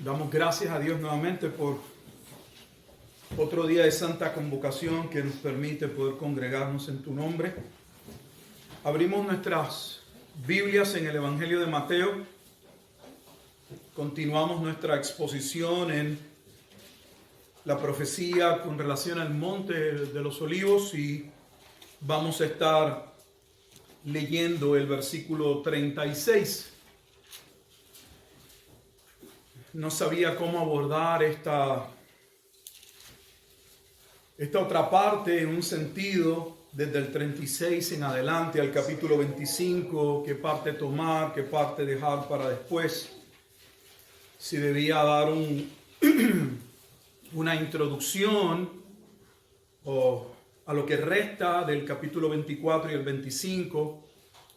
Damos gracias a Dios nuevamente por otro día de santa convocación que nos permite poder congregarnos en tu nombre. Abrimos nuestras Biblias en el Evangelio de Mateo. Continuamos nuestra exposición en la profecía con relación al Monte de los Olivos y vamos a estar leyendo el versículo 36. No sabía cómo abordar esta otra parte en un sentido, desde el 36 en adelante al capítulo 25, qué parte tomar, qué parte dejar para después. Si debía dar una introducción a lo que resta del capítulo 24 y el 25.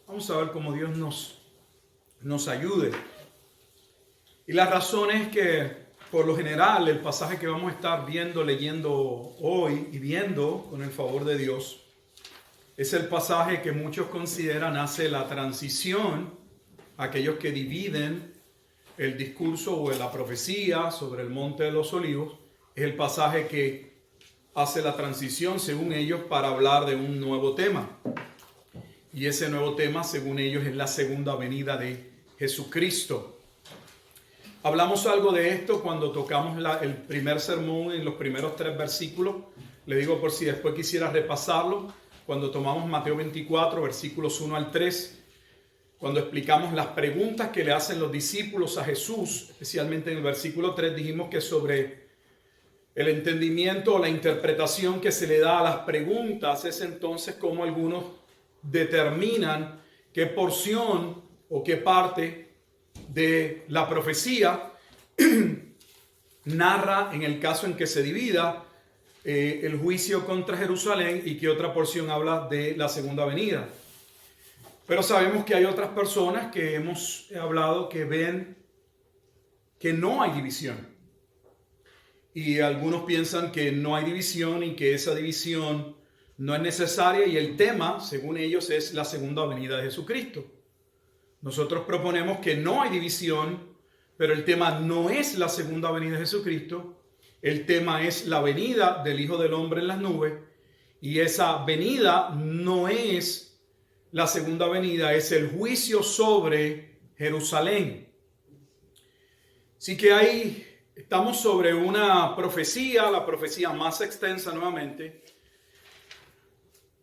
Vamos a ver cómo Dios nos ayude. Y la razón es que, por lo general, el pasaje que vamos a estar viendo, leyendo hoy y viendo con el favor de Dios, es el pasaje que muchos consideran hace la transición, aquellos que dividen el discurso o la profecía sobre el Monte de los Olivos, es el pasaje que hace la transición, según ellos, para hablar de un nuevo tema. Y ese nuevo tema, según ellos, es la segunda venida de Jesucristo. Hablamos algo de esto cuando tocamos el primer sermón en los primeros 3 versículos. Le digo por si después quisiera repasarlo. Cuando tomamos Mateo 24, versículos 1 al 3, cuando explicamos las preguntas que le hacen los discípulos a Jesús, especialmente en el versículo 3, dijimos que sobre el entendimiento o la interpretación que se le da a las preguntas es entonces como algunos determinan qué porción o qué parte de la profecía narra, en el caso en que se divida, el juicio contra Jerusalén, y que otra porción habla de la segunda venida. Pero sabemos que hay otras personas que hemos hablado que ven que no hay división. Y algunos piensan que no hay división y que esa división no es necesaria, y el tema, según ellos, es la segunda venida de Jesucristo. Nosotros proponemos que no hay división, pero el tema no es la segunda venida de Jesucristo. El tema es la venida del Hijo del Hombre en las nubes, y esa venida no es la segunda venida, es el juicio sobre Jerusalén. Así que estamos sobre una profecía, la profecía más extensa nuevamente,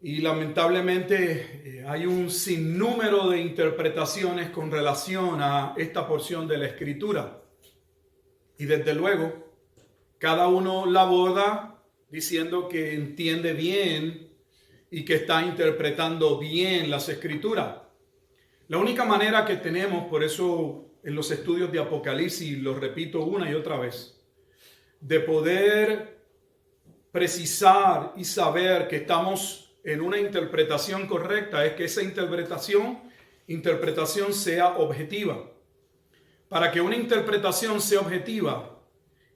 y lamentablemente hay un sinnúmero de interpretaciones con relación a esta porción de la Escritura. Y desde luego, cada uno la aborda diciendo que entiende bien y que está interpretando bien las Escrituras. La única manera que tenemos, por eso en los estudios de Apocalipsis, lo repito una y otra vez, de poder precisar y saber que estamos en una interpretación correcta, es que esa interpretación sea objetiva. Para que una interpretación sea objetiva,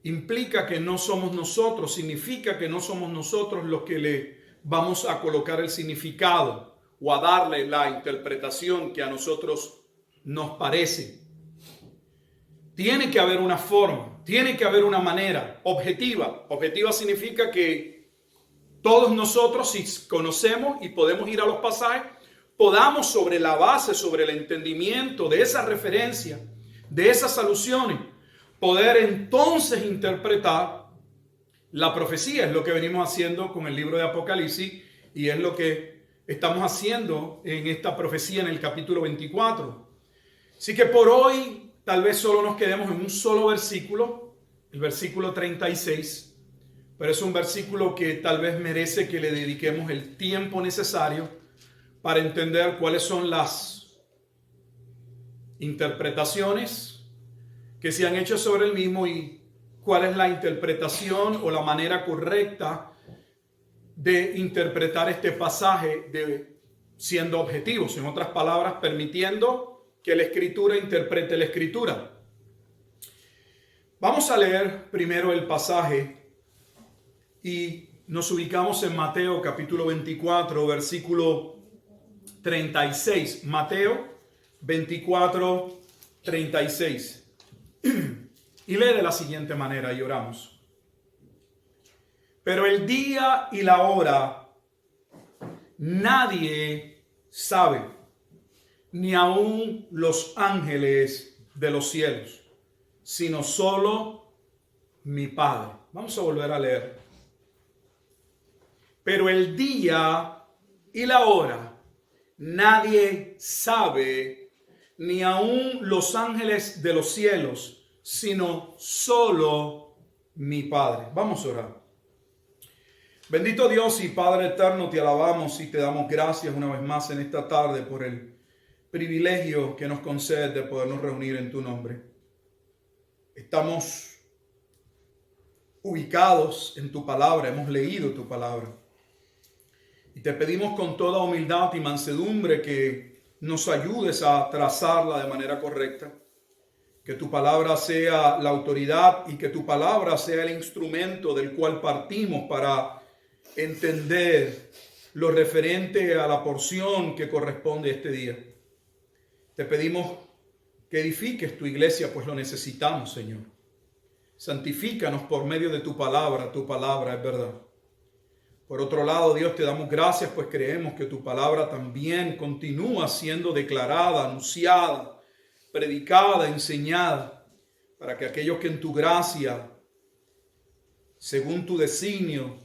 implica que no somos nosotros, significa que no somos nosotros los que le vamos a colocar el significado o a darle la interpretación que a nosotros nos parece. Tiene que haber una forma, tiene que haber una manera objetiva. Objetiva significa que todos nosotros, si conocemos y podemos ir a los pasajes, podamos sobre la base, sobre el entendimiento de esa referencia, de esas alusiones, poder entonces interpretar la profecía. Es lo que venimos haciendo con el libro de Apocalipsis y es lo que estamos haciendo en esta profecía en el capítulo 24. Así que por hoy tal vez solo nos quedemos en un solo versículo, el versículo 36. Pero es un versículo que tal vez merece que le dediquemos el tiempo necesario para entender cuáles son las interpretaciones que se han hecho sobre el mismo y cuál es la interpretación o la manera correcta de interpretar este pasaje siendo objetivos. En otras palabras, permitiendo que la Escritura interprete la Escritura. Vamos a leer primero el pasaje y nos ubicamos en Mateo capítulo 24, versículo 36. Mateo 24, 36. Y lee de la siguiente manera y oramos. Pero el día y la hora nadie sabe, ni aun los ángeles de los cielos, sino solo mi Padre. Vamos a volver a leer. Pero el día y la hora nadie sabe, ni aun los ángeles de los cielos, sino solo mi Padre. Vamos a orar. Bendito Dios y Padre eterno, te alabamos y te damos gracias una vez más en esta tarde por el privilegio que nos concedes de podernos reunir en tu nombre. Estamos ubicados en tu palabra, hemos leído tu palabra. Y te pedimos con toda humildad y mansedumbre que nos ayudes a trazarla de manera correcta. Que tu palabra sea la autoridad y que tu palabra sea el instrumento del cual partimos para entender lo referente a la porción que corresponde este día. Te pedimos que edifiques tu iglesia, pues lo necesitamos, Señor. Santifícanos por medio de tu palabra es verdad. Por otro lado, Dios, te damos gracias, pues creemos que tu palabra también continúa siendo declarada, anunciada, predicada, enseñada, para que aquellos que en tu gracia, según tu designio,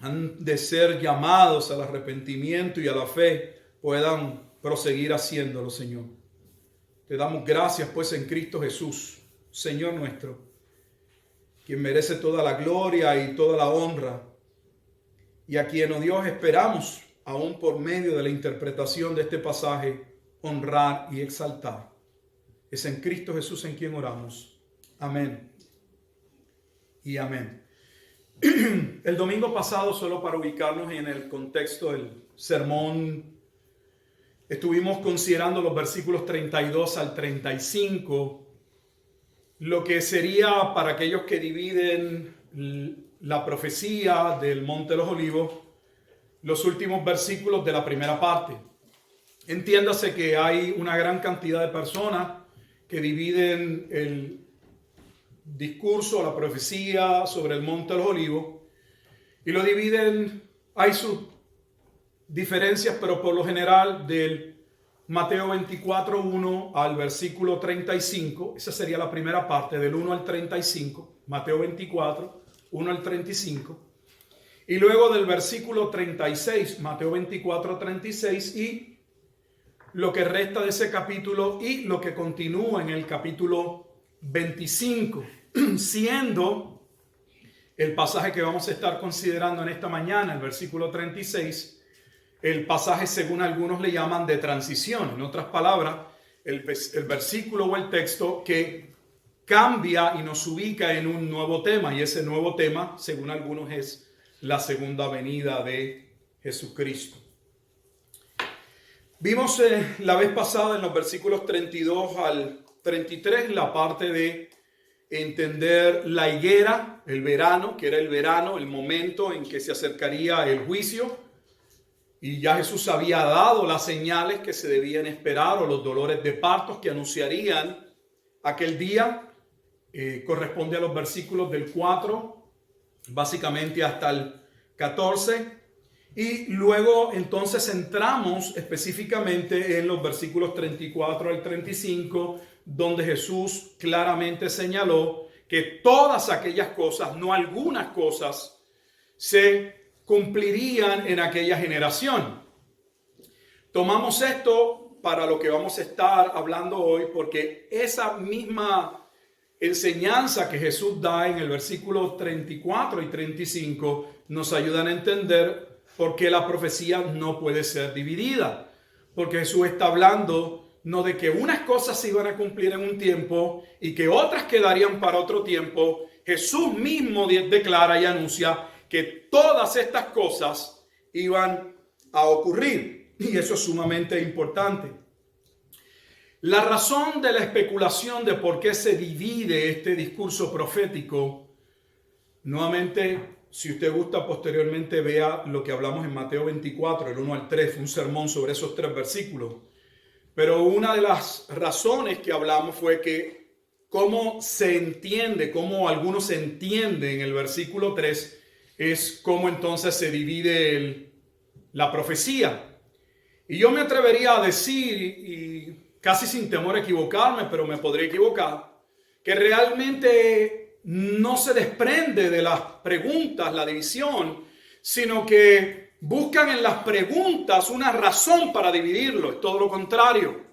han de ser llamados al arrepentimiento y a la fe, puedan proseguir haciéndolo, Señor. Te damos gracias, pues, en Cristo Jesús, Señor nuestro, quien merece toda la gloria y toda la honra, y a quien, oh Dios, esperamos, aún por medio de la interpretación de este pasaje, honrar y exaltar. Es en Cristo Jesús en quien oramos. Amén y amén. El domingo pasado, solo para ubicarnos en el contexto del sermón, estuvimos considerando los versículos 32 al 35, lo que sería para aquellos que dividen la profecía del Monte de los Olivos, los últimos versículos de la primera parte. Entiéndase que hay una gran cantidad de personas que dividen el discurso, la profecía sobre el Monte de los Olivos, y lo dividen, hay sus diferencias, pero por lo general del Mateo 24:1 al versículo 35, esa sería la primera parte, del 1 al 35, Mateo 24, 1 al 35, y luego del versículo 36, Mateo 24, 36, y lo que resta de ese capítulo y lo que continúa en el capítulo 25, siendo el pasaje que vamos a estar considerando en esta mañana, el versículo 36, el pasaje según algunos le llaman de transición. En otras palabras, el versículo o el texto que cambia y nos ubica en un nuevo tema, y ese nuevo tema, según algunos, es la segunda venida de Jesucristo. Vimos la vez pasada en los versículos 32 al 33 la parte de entender la higuera, el verano, que era el verano, el momento en que se acercaría el juicio, y ya Jesús había dado las señales que se debían esperar o los dolores de partos que anunciarían aquel día. Corresponde a los versículos del 4 básicamente hasta el 14, y luego entonces entramos específicamente en los versículos 34 al 35, donde Jesús claramente señaló que todas aquellas cosas, no algunas cosas, se cumplirían en aquella generación. Tomamos esto para lo que vamos a estar hablando hoy, porque esa misma enseñanza que Jesús da en el versículo 34 y 35 nos ayudan a entender por qué la profecía no puede ser dividida. Porque Jesús está hablando no de que unas cosas se iban a cumplir en un tiempo y que otras quedarían para otro tiempo. Jesús mismo declara y anuncia que todas estas cosas iban a ocurrir. Y eso es sumamente importante. La razón de la especulación de por qué se divide este discurso profético, nuevamente, si usted gusta, posteriormente vea lo que hablamos en Mateo 24, el 1 al 3, fue un sermón sobre esos 3 versículos. Pero una de las razones que hablamos fue que cómo se entiende, cómo algunos entienden el versículo 3, es cómo entonces se divide la profecía. Y yo me atrevería a decir, y casi sin temor a equivocarme, pero me podría equivocar, que realmente no se desprende de las preguntas la división, sino que buscan en las preguntas una razón para dividirlo. Es todo lo contrario.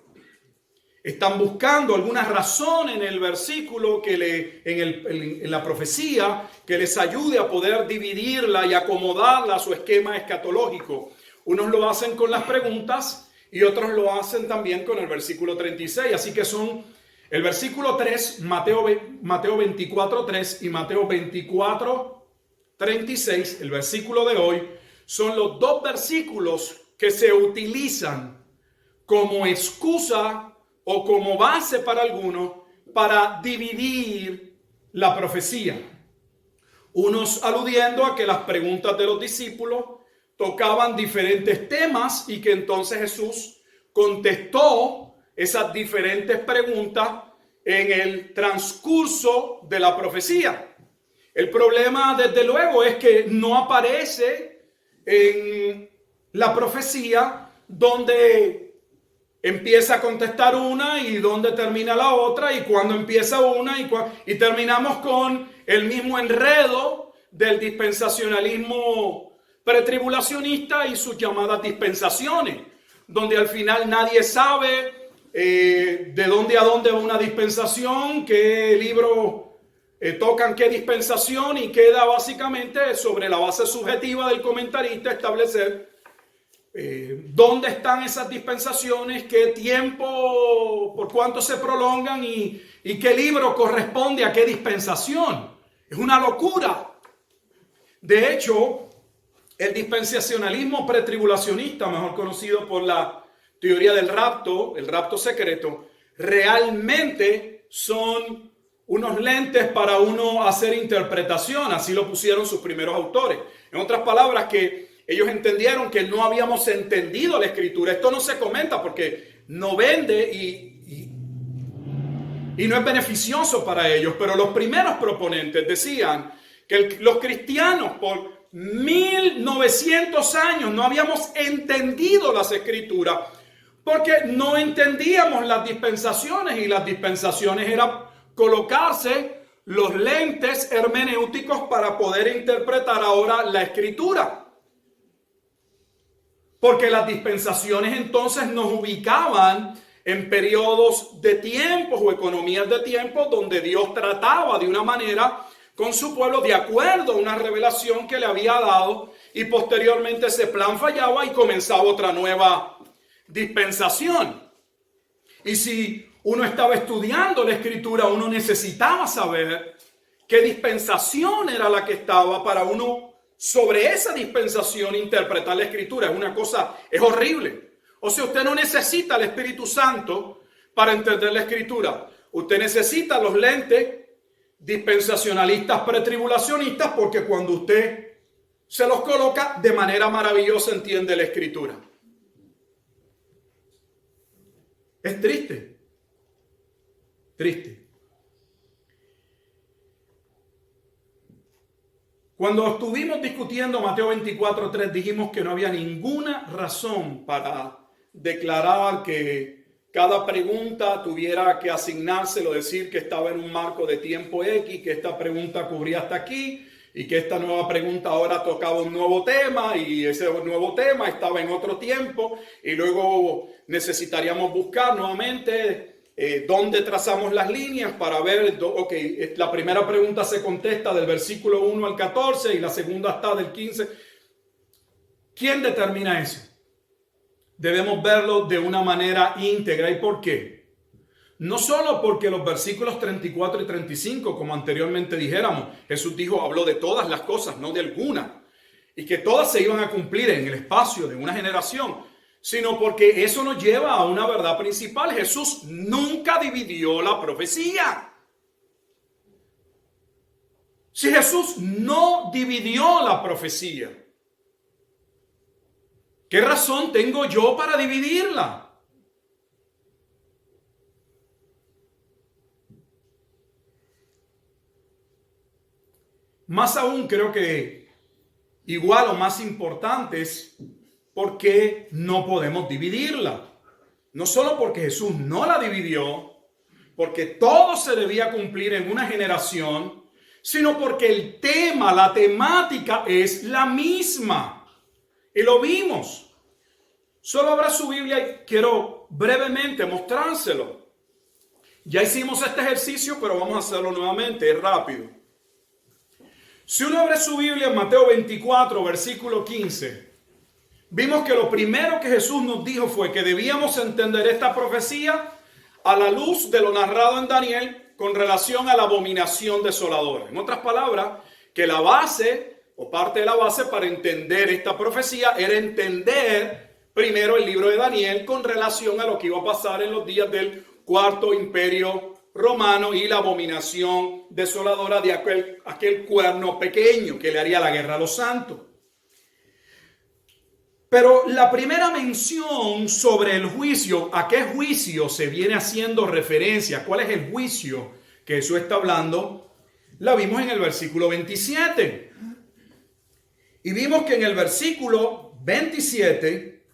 Están buscando alguna razón en el versículo, en la profecía, que les ayude a poder dividirla y acomodarla a su esquema escatológico. Unos lo hacen con las preguntas y otros lo hacen también con el versículo 36. Así que son el versículo 3, Mateo 24:3 y Mateo 24:36, el versículo de hoy, son los dos versículos que se utilizan como excusa o como base para algunos para dividir la profecía. Unos aludiendo a que las preguntas de los discípulos tocaban diferentes temas y que entonces Jesús contestó esas diferentes preguntas en el transcurso de la profecía. El problema, desde luego, es que no aparece en la profecía donde empieza a contestar una y dónde termina la otra, y cuando empieza una y terminamos con el mismo enredo del dispensacionalismo pretribulacionista y sus llamadas dispensaciones, donde al final nadie sabe de dónde a dónde va una dispensación, qué libro tocan qué dispensación, y queda básicamente sobre la base subjetiva del comentarista establecer dónde están esas dispensaciones, qué tiempo, por cuánto se prolongan y qué libro corresponde a qué dispensación. Es una locura. De hecho, el dispensacionalismo pretribulacionista, mejor conocido por la teoría del rapto, el rapto secreto, realmente son unos lentes para uno hacer interpretación. Así lo pusieron sus primeros autores. En otras palabras, que ellos entendieron que no habíamos entendido la escritura. Esto no se comenta porque no vende y no es beneficioso para ellos. Pero los primeros proponentes decían que los cristianos por 1900 años no habíamos entendido las escrituras porque no entendíamos las dispensaciones, y las dispensaciones era colocarse los lentes hermenéuticos para poder interpretar ahora la escritura. Porque las dispensaciones entonces nos ubicaban en periodos de tiempos o economías de tiempos donde Dios trataba de una manera con su pueblo de acuerdo a una revelación que le había dado, y posteriormente ese plan fallaba y comenzaba otra nueva dispensación. Y si uno estaba estudiando la escritura, uno necesitaba saber qué dispensación era la que estaba para uno sobre esa dispensación interpretar la escritura. Es una cosa, es horrible. O sea, usted no necesita el Espíritu Santo para entender la escritura. Usted necesita los lentes dispensacionalistas pretribulacionistas, porque cuando usted se los coloca, de manera maravillosa entiende la escritura. Es triste. Triste. Cuando estuvimos discutiendo Mateo 24:3, dijimos que no había ninguna razón para declarar que cada pregunta tuviera que asignárselo, decir que estaba en un marco de tiempo X, que esta pregunta cubría hasta aquí, y que esta nueva pregunta ahora tocaba un nuevo tema, y ese nuevo tema estaba en otro tiempo, y luego necesitaríamos buscar nuevamente dónde trazamos las líneas para ver, ok, la primera pregunta se contesta del versículo 1 al 14 y la segunda está del 15. ¿Quién determina eso? Debemos verlo de una manera íntegra. ¿Y por qué? No solo porque los versículos 34 y 35, como anteriormente dijéramos, Jesús dijo, habló de todas las cosas, no de algunas, y que todas se iban a cumplir en el espacio de una generación, sino porque eso nos lleva a una verdad principal. Jesús nunca dividió la profecía. Si Jesús no dividió la profecía, ¿qué razón tengo yo para dividirla? Más aún creo que igual o más importante es por qué no podemos dividirla. No solo porque Jesús no la dividió, porque todo se debía cumplir en una generación, sino porque el tema, la temática es la misma. Y lo vimos. Solo abra su Biblia y quiero brevemente mostrárselo. Ya hicimos este ejercicio, pero vamos a hacerlo nuevamente, es rápido. Si uno abre su Biblia en Mateo 24, versículo 15, vimos que lo primero que Jesús nos dijo fue que debíamos entender esta profecía a la luz de lo narrado en Daniel con relación a la abominación desoladora. En otras palabras, que la base o parte de la base para entender esta profecía era entender primero el libro de Daniel con relación a lo que iba a pasar en los días del Cuarto Imperio Romano y la abominación desoladora de aquel cuerno pequeño que le haría la guerra a los santos. Pero la primera mención sobre el juicio, ¿a qué juicio se viene haciendo referencia? ¿Cuál es el juicio que Jesús está hablando? La vimos en el versículo 27. Y vimos que en el versículo 27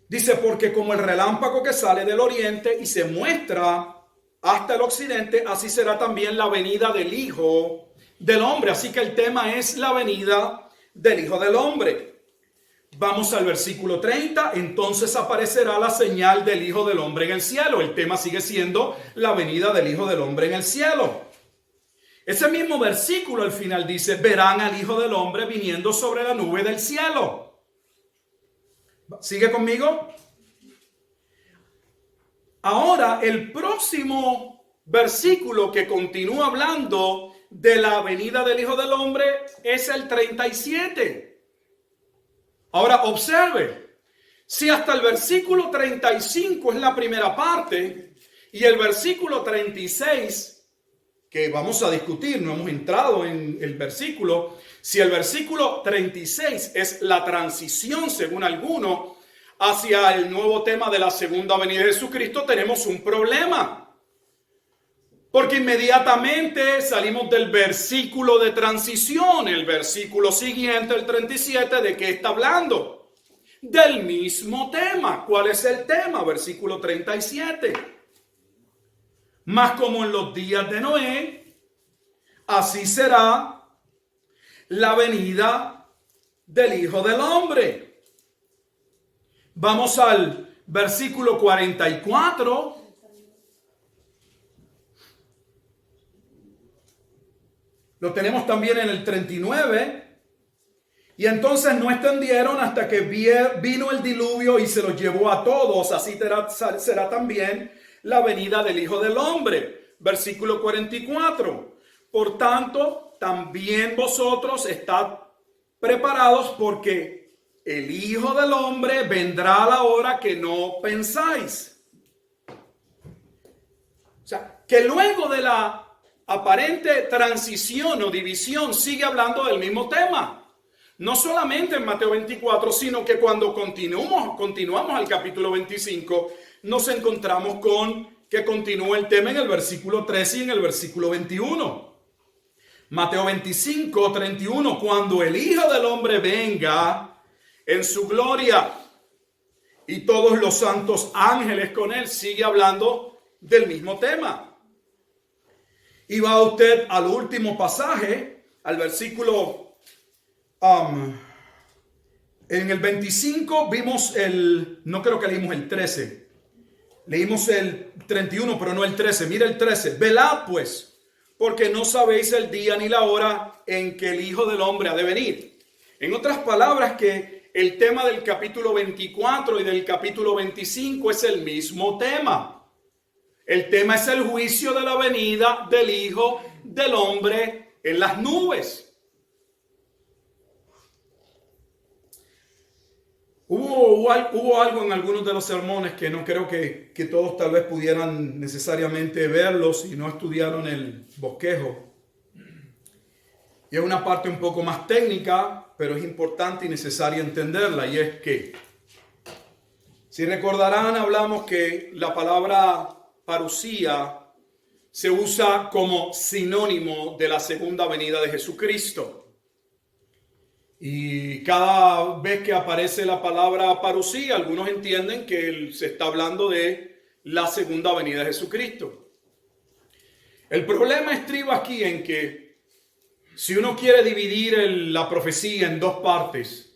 dice, porque como el relámpago que sale del oriente y se muestra hasta el occidente, así será también la venida del Hijo del Hombre. Así que el tema es la venida del Hijo del Hombre. Vamos al versículo 30, entonces aparecerá la señal del Hijo del Hombre en el cielo. El tema sigue siendo la venida del Hijo del Hombre en el cielo. Ese mismo versículo al final dice, verán al Hijo del Hombre viniendo sobre la nube del cielo. ¿Sigue conmigo? Ahora, el próximo versículo que continúa hablando de la venida del Hijo del Hombre es el 37. Ahora observe, si hasta el versículo 35 es la primera parte y el versículo 36, que vamos a discutir, no hemos entrado en el versículo, si el versículo 36 es la transición, según algunos, hacia el nuevo tema de la segunda venida de Jesucristo, tenemos un problema. Porque inmediatamente salimos del versículo de transición, el versículo siguiente, el 37, ¿de qué está hablando? Del mismo tema. ¿Cuál es el tema? Versículo 37. Mas como en los días de Noé, así será la venida del Hijo del Hombre. Vamos al versículo 44. Lo tenemos también en el 39. Y entonces no extendieron hasta que vino el diluvio y se los llevó a todos. Así será también la venida del Hijo del Hombre. Versículo 44. Por tanto, también vosotros estad preparados porque el Hijo del Hombre vendrá a la hora que no pensáis. O sea, que luego de la aparente transición o división sigue hablando del mismo tema. No solamente en Mateo 24, sino que cuando continuamos al capítulo 25, nos encontramos con que continúa el tema en el versículo 13 y en el versículo 21. Mateo 25, 31, cuando el Hijo del Hombre venga en su gloria y todos los santos ángeles con él, sigue hablando del mismo tema. Y va usted al último pasaje, al versículo, en el 25 vimos no creo que leímos el 13, leímos el 31, pero no el 13, mira el 13, velad pues, porque no sabéis el día ni la hora en que el Hijo del Hombre ha de venir. En otras palabras, que el tema del capítulo 24 y del capítulo 25 es el mismo tema. El tema es el juicio de la venida del Hijo del Hombre en las nubes. Hubo algo en algunos de los sermones que no creo que todos tal vez pudieran necesariamente verlos si no estudiaron el bosquejo. Y es una parte un poco más técnica, pero es importante y necesaria entenderla. Y es que, si recordarán, hablamos que la palabra parusía se usa como sinónimo de la segunda venida de Jesucristo. Y cada vez que aparece la palabra parusía, algunos entienden que se está hablando de la segunda venida de Jesucristo. El problema estriba aquí en que si uno quiere dividir la profecía en dos partes,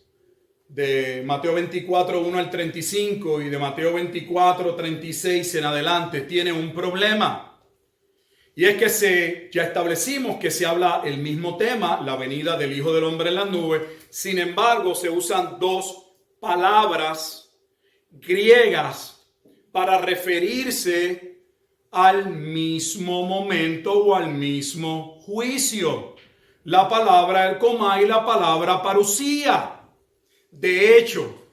de Mateo 24, 1 al 35 y de Mateo 24, 36 en adelante, tiene un problema. Y es que ya establecimos que se habla el mismo tema, la venida del Hijo del Hombre en las nubes. Sin embargo, se usan dos palabras griegas para referirse al mismo momento o al mismo juicio. La palabra ercomá y la palabra parusía. De hecho,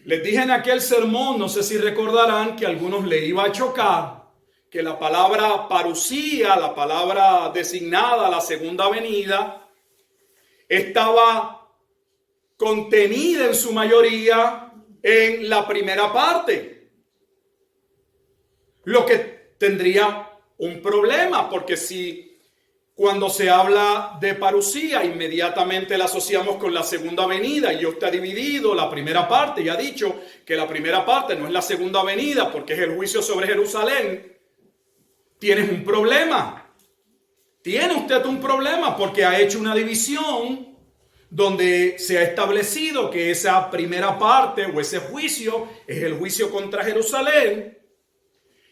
les dije en aquel sermón, no sé si recordarán, que a algunos le iba a chocar que la palabra parusía, la palabra designada a la segunda venida, estaba contenida en su mayoría en la primera parte. Lo que tendría un problema, porque si cuando se habla de parusía, inmediatamente la asociamos con la segunda venida, y yo está dividido la primera parte, y ha dicho que la primera parte no es la segunda venida porque es el juicio sobre Jerusalén. Tienes un problema. Tiene usted un problema porque ha hecho una división donde se ha establecido que esa primera parte o ese juicio es el juicio contra Jerusalén.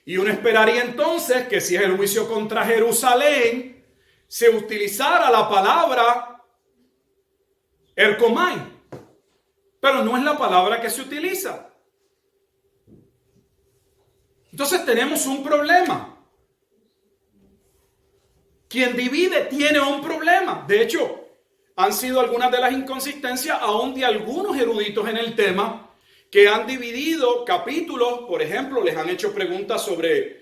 Y uno esperaría entonces que si es el juicio contra Jerusalén, se utilizara la palabra ercomai, pero no es la palabra que se utiliza. Entonces tenemos un problema. Quien divide tiene un problema. De hecho, han sido algunas de las inconsistencias aún de algunos eruditos en el tema que han dividido capítulos. Por ejemplo, les han hecho preguntas sobre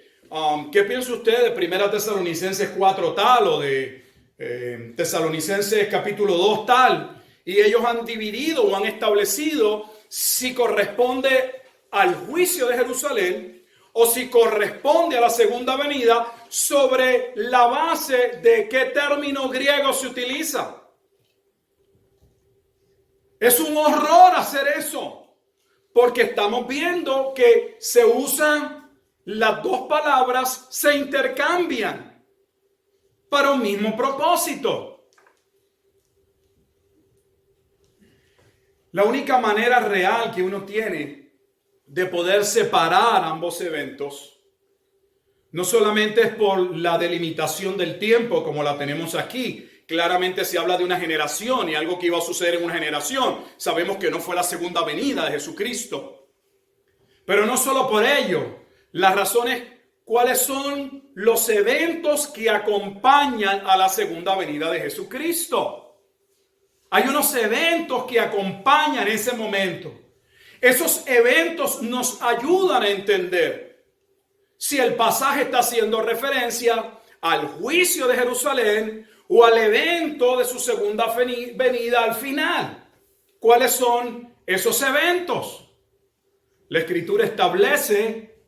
¿qué piensa usted de Primera Tesalonicenses 4 tal o de Tesalonicenses capítulo 2 tal? Y ellos han dividido o han establecido si corresponde al juicio de Jerusalén o si corresponde a la segunda venida sobre la base de qué término griego se utiliza. Es un horror hacer eso, porque estamos viendo que se usan las dos palabras, se intercambian para un mismo propósito. La única manera real que uno tiene de poder separar ambos eventos no solamente es por la delimitación del tiempo como la tenemos aquí. Claramente se habla de una generación y algo que iba a suceder en una generación. Sabemos que no fue la segunda venida de Jesucristo. Pero no solo por ello. Las razones, ¿cuáles son los eventos que acompañan a la segunda venida de Jesucristo? Hay unos eventos que acompañan ese momento. Esos eventos nos ayudan a entender si el pasaje está haciendo referencia al juicio de Jerusalén o al evento de su segunda venida al final. ¿Cuáles son esos eventos? La Escritura establece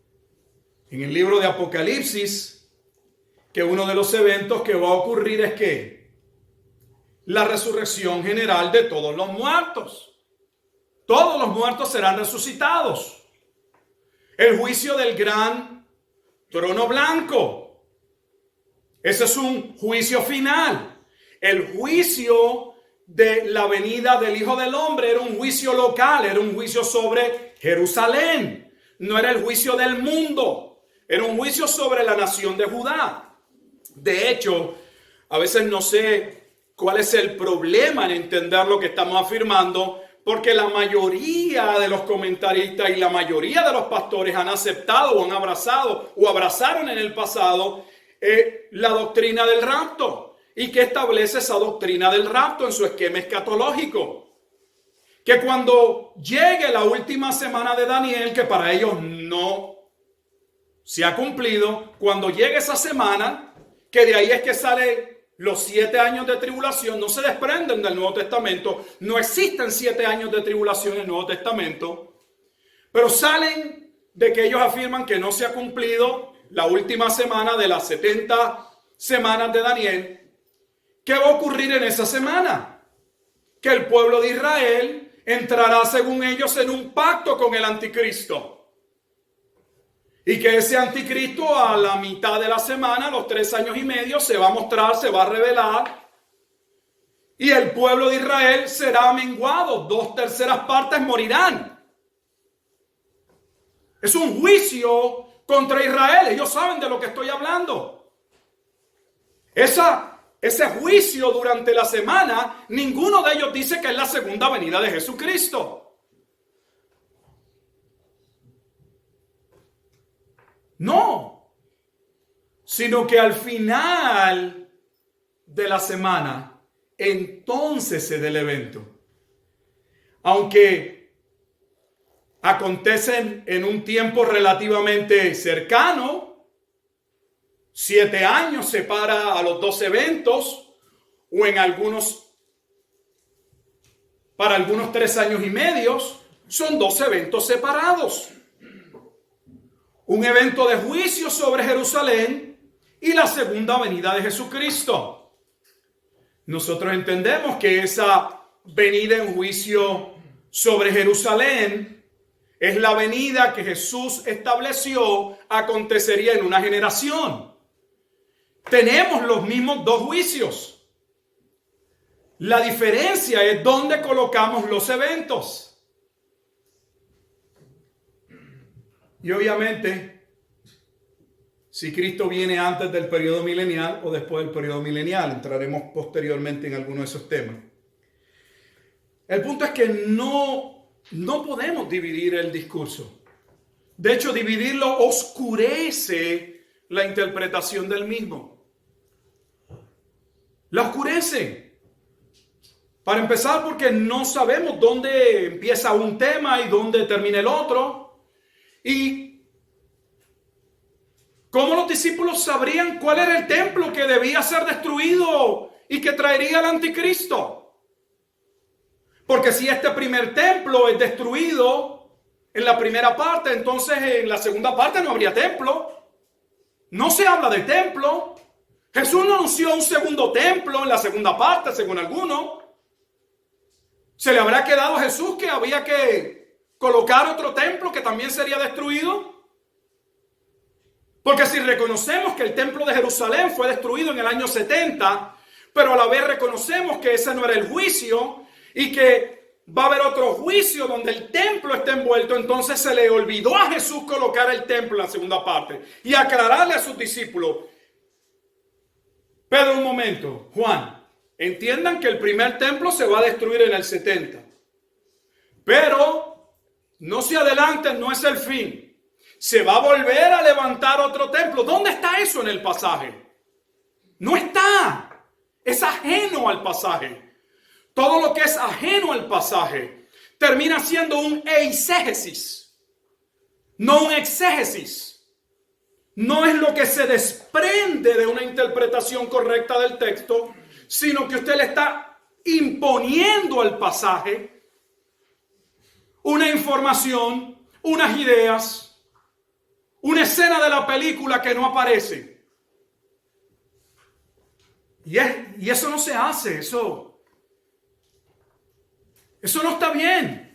en el libro de Apocalipsis que uno de los eventos que va a ocurrir es que la resurrección general de todos los muertos. Todos los muertos serán resucitados. El juicio del gran trono blanco. Ese es un juicio final. El juicio de la venida del Hijo del Hombre era un juicio local, era un juicio sobre Jerusalén. No era el juicio del mundo. Era un juicio sobre la nación de Judá. De hecho, a veces no sé cuál es el problema en entender lo que estamos afirmando, porque la mayoría de los comentaristas y la mayoría de los pastores han aceptado o han abrazado o abrazaron en el pasado la doctrina del rapto. ¿Y qué establece esa doctrina del rapto en su esquema escatológico? Que cuando llegue la última semana de Daniel, que para ellos no se ha cumplido, cuando llegue esa semana, que de ahí es que salen los 7 años de tribulación, no se desprenden del Nuevo Testamento, no existen 7 años de tribulación en el Nuevo Testamento, pero salen de que ellos afirman que no se ha cumplido la última semana de las 70 semanas de Daniel, ¿qué va a ocurrir en esa semana? Que el pueblo de Israel entrará, según ellos, en un pacto con el anticristo. Y que ese anticristo a la mitad de la semana, los 3 años y medio, se va a mostrar, se va a revelar. Y el pueblo de Israel será menguado. 2/3 partes morirán. Es un juicio contra Israel. Ellos saben de lo que estoy hablando. Ese juicio durante la semana, ninguno de ellos dice que es la segunda venida de Jesucristo. No, sino que al final de la semana, entonces se da el evento. Aunque acontecen en un tiempo relativamente cercano, 7 años separa a los 2 eventos, o para algunos 3 años y medio, son 2 eventos separados. Un evento de juicio sobre Jerusalén y la segunda venida de Jesucristo. Nosotros entendemos que esa venida en juicio sobre Jerusalén es la venida que Jesús estableció acontecería en una generación. Tenemos los mismos 2 juicios. La diferencia es dónde colocamos los eventos. Y obviamente, si Cristo viene antes del periodo milenial o después del periodo milenial, entraremos posteriormente en alguno de esos temas. El punto es que no podemos dividir el discurso. De hecho, dividirlo oscurece la interpretación del mismo. La oscurece. Para empezar, porque no sabemos dónde empieza un tema y dónde termina el otro. Y ¿cómo los discípulos sabrían cuál era el templo que debía ser destruido y que traería el anticristo? Porque si este primer templo es destruido en la primera parte, entonces en la segunda parte no habría templo. No se habla de templo. Jesús no anunció un segundo templo en la segunda parte, según algunos. ¿Se le habrá quedado a Jesús que había que colocar otro templo que también sería destruido? Porque si reconocemos que el templo de Jerusalén fue destruido en el año 70, pero a la vez reconocemos que ese no era el juicio y que va a haber otro juicio donde el templo está envuelto, entonces se le olvidó a Jesús colocar el templo en la segunda parte y aclararle a sus discípulos. Pedro, un momento, Juan, entiendan que el primer templo se va a destruir en el 70, pero no se adelanten, no es el fin. Se va a volver a levantar otro templo. ¿Dónde está eso en el pasaje? No está. Es ajeno al pasaje. Todo lo que es ajeno al pasaje termina siendo un eisegesis, no un exégesis. No es lo que se desprende de una interpretación correcta del texto, sino que usted le está imponiendo al pasaje una información, unas ideas, una escena de la película que no aparece. Y eso no se hace, eso no está bien.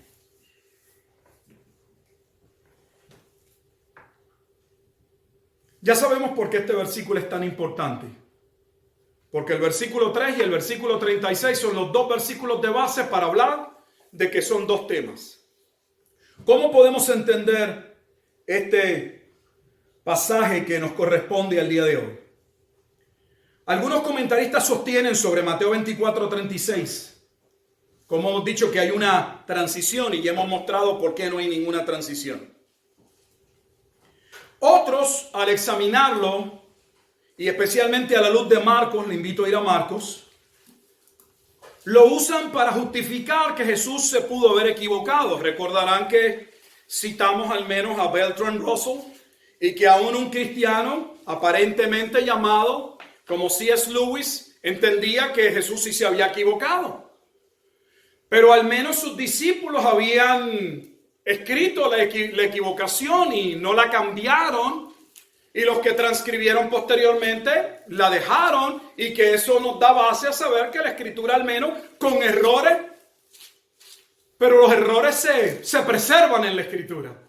Ya sabemos por qué este versículo es tan importante. Porque el versículo 3 y el versículo 36 son los 2 versículos de base para hablar de que son 2 temas. ¿Cómo podemos entender este pasaje que nos corresponde al día de hoy? Algunos comentaristas sostienen sobre Mateo 24:36, como hemos dicho, que hay una transición y ya hemos mostrado por qué no hay ninguna transición. Otros, al examinarlo, y especialmente a la luz de Marcos, le invito a ir a Marcos, lo usan para justificar que Jesús se pudo haber equivocado. Recordarán que citamos al menos a Bertrand Russell y que aún un cristiano aparentemente llamado como C.S. Lewis entendía que Jesús sí se había equivocado. Pero al menos sus discípulos habían escrito la equivocación y no la cambiaron y los que transcribieron posteriormente la dejaron, y que eso nos da base a saber que la Escritura, al menos con errores, pero los errores se preservan en la Escritura.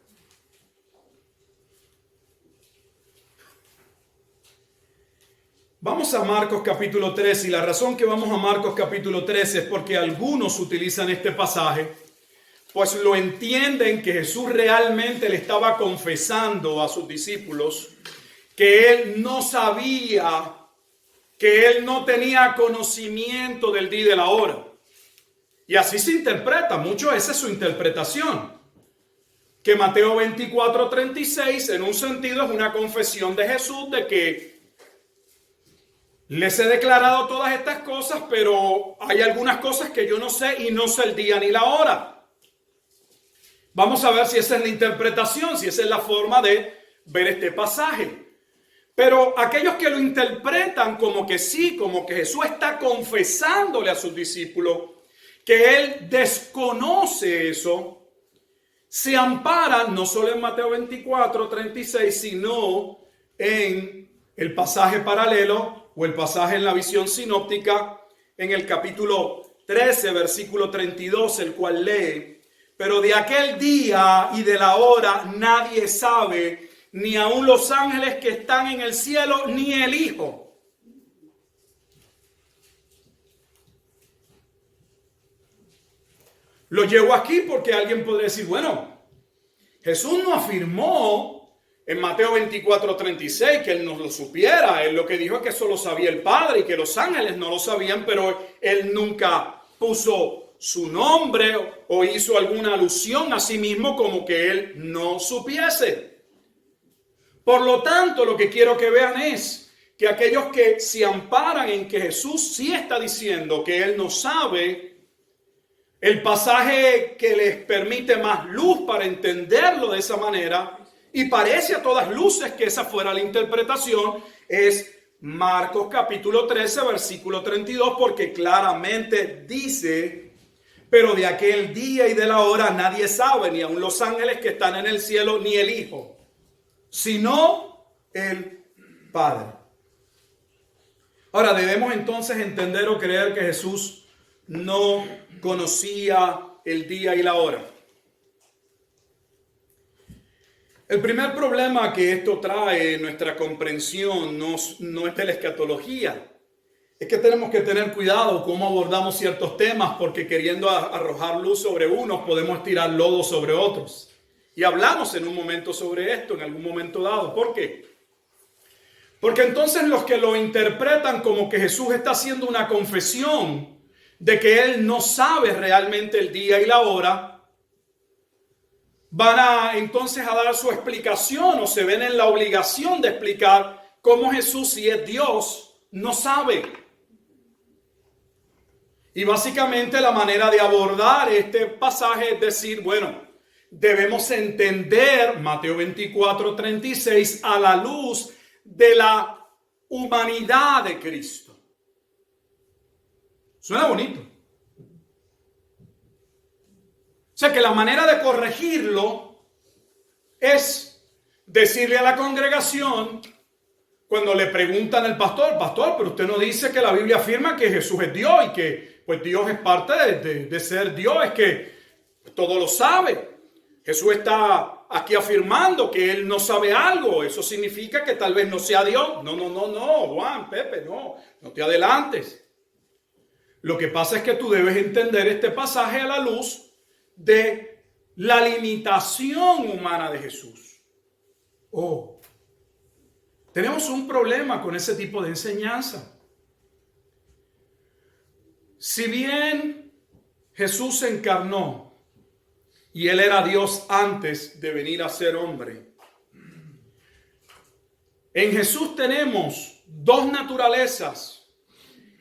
Vamos a Marcos capítulo 13, y la razón que vamos a Marcos capítulo 13 es porque algunos utilizan este pasaje, pues lo entienden que Jesús realmente le estaba confesando a sus discípulos que él no sabía, que él no tenía conocimiento del día y de la hora. Y así se interpreta, mucho esa es su interpretación. Que Mateo 24:36 en un sentido es una confesión de Jesús de que les he declarado todas estas cosas, pero hay algunas cosas que yo no sé y no sé el día ni la hora. Vamos a ver si esa es la interpretación, si esa es la forma de ver este pasaje. Pero aquellos que lo interpretan como que sí, como que Jesús está confesándole a sus discípulos que él desconoce eso, se amparan no solo en Mateo 24:36, sino en el pasaje paralelo o el pasaje en la visión sinóptica en el capítulo 13, versículo 32, el cual lee: pero de aquel día y de la hora nadie sabe, ni aun los ángeles que están en el cielo, ni el Hijo. Lo llevo aquí porque alguien podría decir, bueno, Jesús no afirmó en Mateo 24:36 que él no lo supiera. Él lo que dijo es que eso lo sabía el Padre y que los ángeles no lo sabían, pero él nunca puso su nombre o hizo alguna alusión a sí mismo como que él no supiese. Por lo tanto, lo que quiero que vean es que aquellos que se amparan en que Jesús sí está diciendo que él no sabe, el pasaje que les permite más luz para entenderlo de esa manera, y parece a todas luces que esa fuera la interpretación, es Marcos capítulo 13, versículo 32, porque claramente dice: pero de aquel día y de la hora nadie sabe, ni aun los ángeles que están en el cielo, ni el Hijo, sino el Padre. Ahora, debemos entonces entender o creer que Jesús no conocía el día y la hora. El primer problema que esto trae en nuestra comprensión no es de la escatología. Es que tenemos que tener cuidado cómo abordamos ciertos temas, porque queriendo arrojar luz sobre unos podemos tirar lodo sobre otros. Y hablamos en un momento sobre esto, en algún momento dado. ¿Por qué? Porque entonces los que lo interpretan como que Jesús está haciendo una confesión de que él no sabe realmente el día y la hora, van entonces a dar su explicación, o se ven en la obligación de explicar cómo Jesús, si es Dios, no sabe. Y básicamente la manera de abordar este pasaje es decir, bueno, debemos entender Mateo 24:36 a la luz de la humanidad de Cristo. Suena bonito. O sea que la manera de corregirlo es decirle a la congregación, cuando le preguntan al pastor, pero usted no dice que la Biblia afirma que Jesús es Dios y que pues Dios es parte de ser Dios, es que todo lo sabe. Jesús está aquí afirmando que él no sabe algo. Eso significa que tal vez no sea Dios. No, Juan, Pepe, no te adelantes. Lo que pasa es que tú debes entender este pasaje a la luz de la limitación humana de Jesús. Tenemos un problema con ese tipo de enseñanza. Si bien Jesús se encarnó y él era Dios antes de venir a ser hombre, en Jesús tenemos dos naturalezas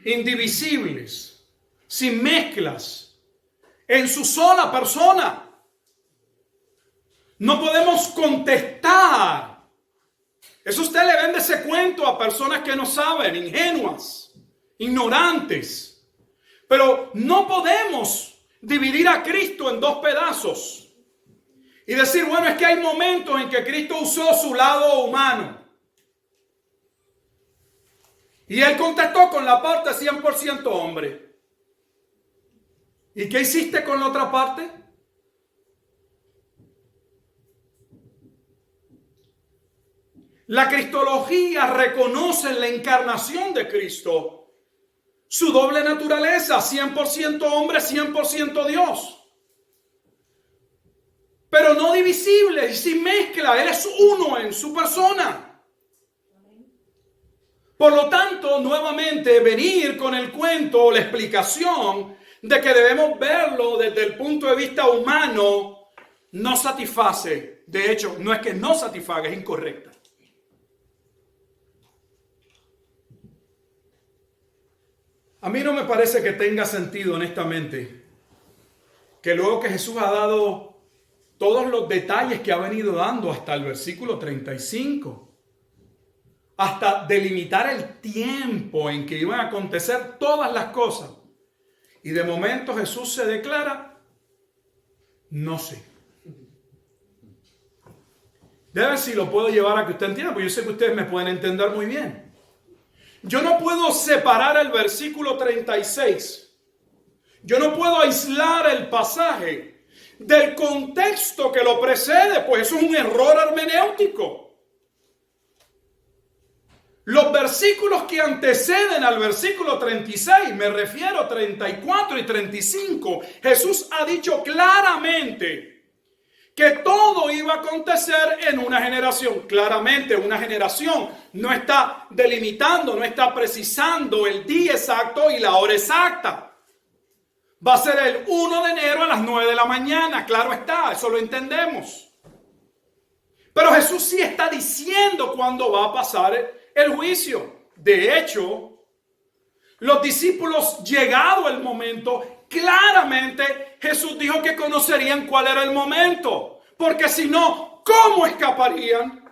indivisibles, sin mezclas, en su sola persona. No podemos contestar. Eso usted le vende ese cuento a personas que no saben, ingenuas, ignorantes. Pero no podemos dividir a Cristo en dos pedazos y decir, bueno, es que hay momentos en que Cristo usó su lado humano Y él contestó con la parte 100% hombre. ¿Y qué hiciste con la otra parte? La cristología reconoce en la encarnación de Cristo su doble naturaleza, 100% hombre, 100% Dios. Pero no divisible y sin mezcla. Él es uno en su persona. Por lo tanto, nuevamente venir con el cuento o la explicación de que debemos verlo desde el punto de vista humano no satisface. De hecho, no es que no satisfaga, es incorrecta. A mí no me parece que tenga sentido, honestamente, que luego que Jesús ha dado todos los detalles que ha venido dando hasta el versículo 35, hasta delimitar el tiempo en que iban a acontecer todas las cosas, y de momento Jesús se declara, no sé. Debe ver si lo puedo llevar a que usted entienda, porque yo sé que ustedes me pueden entender muy bien. Yo no puedo separar el versículo 36. Yo no puedo aislar el pasaje del contexto que lo precede, pues eso es un error hermenéutico. Los versículos que anteceden al versículo 36, me refiero a 34 y 35, Jesús ha dicho claramente que todo iba a acontecer en una generación. Claramente, una generación no está delimitando, no está precisando el día exacto y la hora exacta. Va a ser el 1 de enero a las 9 de la mañana, claro está, eso lo entendemos. Pero Jesús sí está diciendo cuándo va a pasar el juicio. De hecho, los discípulos, llegado el momento, claramente Jesús dijo que conocerían cuál era el momento. Porque si no, ¿cómo escaparían?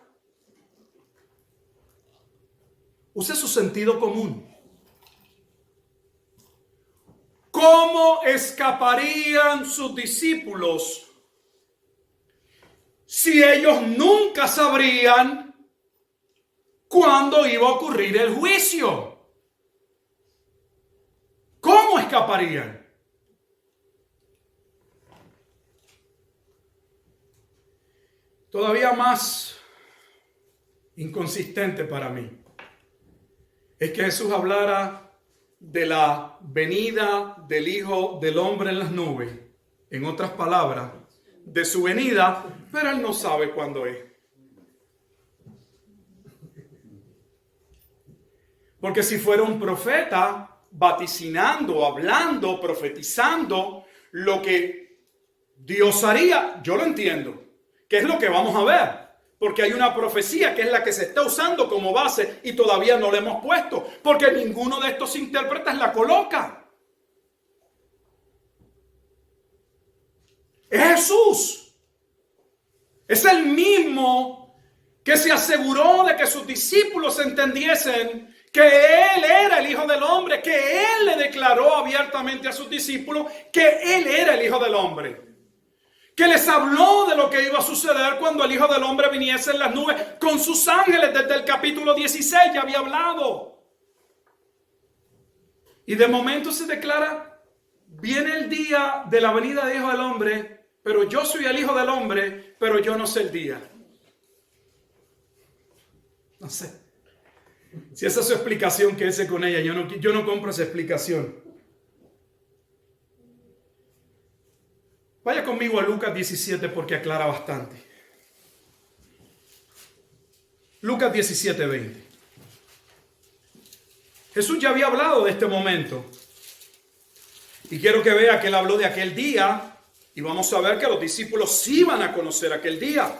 Use su sentido común. ¿Cómo escaparían sus discípulos si ellos nunca sabrían cuándo iba a ocurrir el juicio? ¿Cómo escaparían? Todavía más inconsistente para mí es que Jesús hablara de la venida del Hijo del Hombre en las nubes. En otras palabras, de su venida, pero él no sabe cuándo es. Porque si fuera un profeta vaticinando, hablando, profetizando lo que Dios haría, yo lo entiendo. ¿Qué es lo que vamos a ver? Porque hay una profecía que es la que se está usando como base y todavía no la hemos puesto. Porque ninguno de estos intérpretes la coloca. Es Jesús. Es el mismo que se aseguró de que sus discípulos entendiesen que Él era el Hijo del Hombre, que Él le declaró abiertamente a sus discípulos que Él era el Hijo del Hombre. Que les habló de lo que iba a suceder cuando el Hijo del Hombre viniese en las nubes con sus ángeles. Desde el capítulo 16 ya había hablado. Y de momento se declara, viene el día de la venida del Hijo del Hombre, pero yo soy el Hijo del Hombre, pero yo no sé el día. No sé. Si esa es su explicación, quédese con ella. Yo no compro esa explicación. Vaya conmigo a Lucas 17 porque aclara bastante. Lucas 17, 20. Jesús ya había hablado de este momento. Y quiero que vea que él habló de aquel día. Y vamos a ver que los discípulos sí iban a conocer aquel día.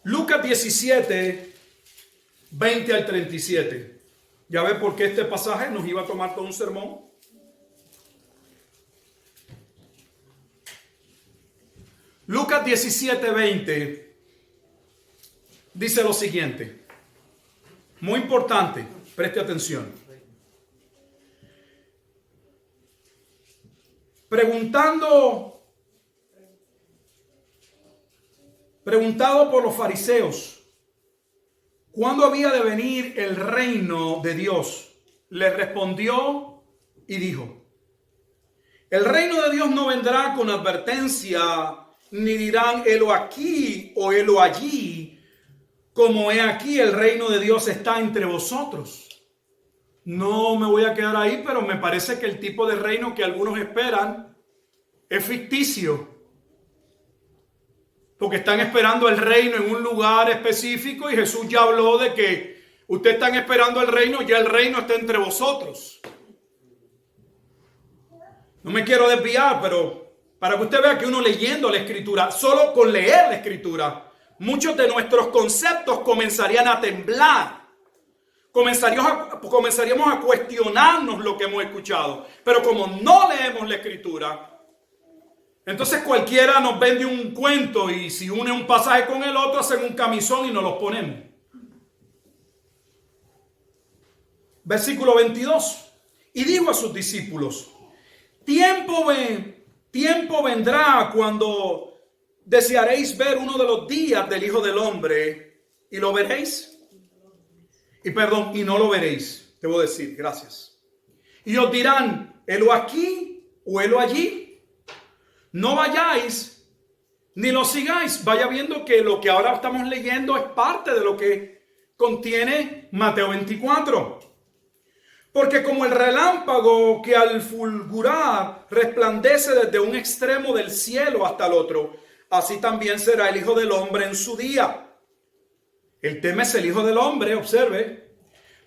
Lucas 17, 20 al 37. Ya ve por qué este pasaje nos iba a tomar todo un sermón. Lucas 17, 20 dice lo siguiente. Muy importante, preste atención. Preguntado por los fariseos, ¿cuándo había de venir el reino de Dios? Le respondió y dijo: el reino de Dios no vendrá con advertencia, ni dirán helo aquí o helo allí, como he aquí el reino de Dios está entre vosotros. No me voy a quedar ahí, pero me parece que el tipo de reino que algunos esperan es ficticio. Porque están esperando el reino en un lugar específico y Jesús ya habló de que ustedes están esperando el reino, ya el reino está entre vosotros. No me quiero desviar, pero para que usted vea que uno leyendo la Escritura, solo con leer la Escritura, muchos de nuestros conceptos comenzarían a temblar. Comenzaríamos a cuestionarnos lo que hemos escuchado. Pero como no leemos la Escritura, entonces cualquiera nos vende un cuento y si une un pasaje con el otro, hacen un camisón y nos los ponemos. Versículo 22. Y dijo a sus discípulos: tiempo vendrá cuando desearéis ver uno de los días del Hijo del Hombre y lo veréis. Y no lo veréis. Debo decir, gracias. Y os dirán: helo aquí o helo allí. No vayáis ni lo sigáis. Vaya viendo que lo que ahora estamos leyendo es parte de lo que contiene Mateo 24. Porque como el relámpago que al fulgurar resplandece desde un extremo del cielo hasta el otro, así también será el Hijo del Hombre en su día. El tema es el Hijo del Hombre, observe.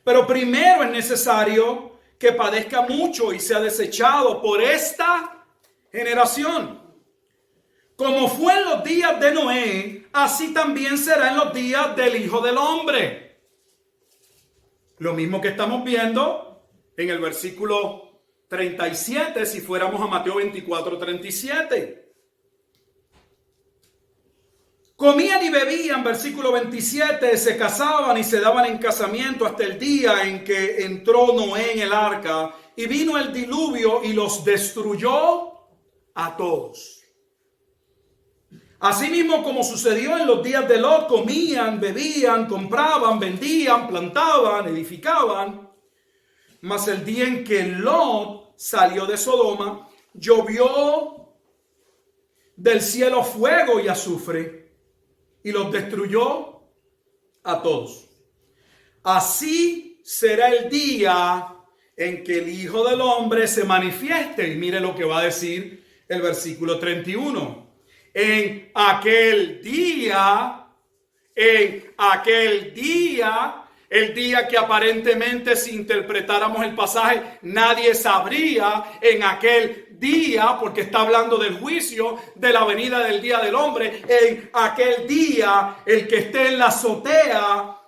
Pero primero es necesario que padezca mucho y sea desechado por esta generación. Como fue en los días de Noé, así también será en los días del Hijo del Hombre. Lo mismo que estamos viendo en el versículo 37, si fuéramos a Mateo 24, 37. Comían y bebían, versículo 27, se casaban y se daban en casamiento hasta el día en que entró Noé en el arca y vino el diluvio y los destruyó a todos. Asimismo, como sucedió en los días de Lot, comían, bebían, compraban, vendían, plantaban, edificaban. Mas el día en que Lot salió de Sodoma, llovió del cielo fuego y azufre y los destruyó a todos. Así será el día en que el Hijo del Hombre se manifieste. Y mire lo que va a decir el versículo 31. En aquel día, el día que aparentemente si interpretáramos el pasaje, nadie sabría en aquel día, porque está hablando del juicio, de la venida del día del hombre. En aquel día, el que esté en la azotea,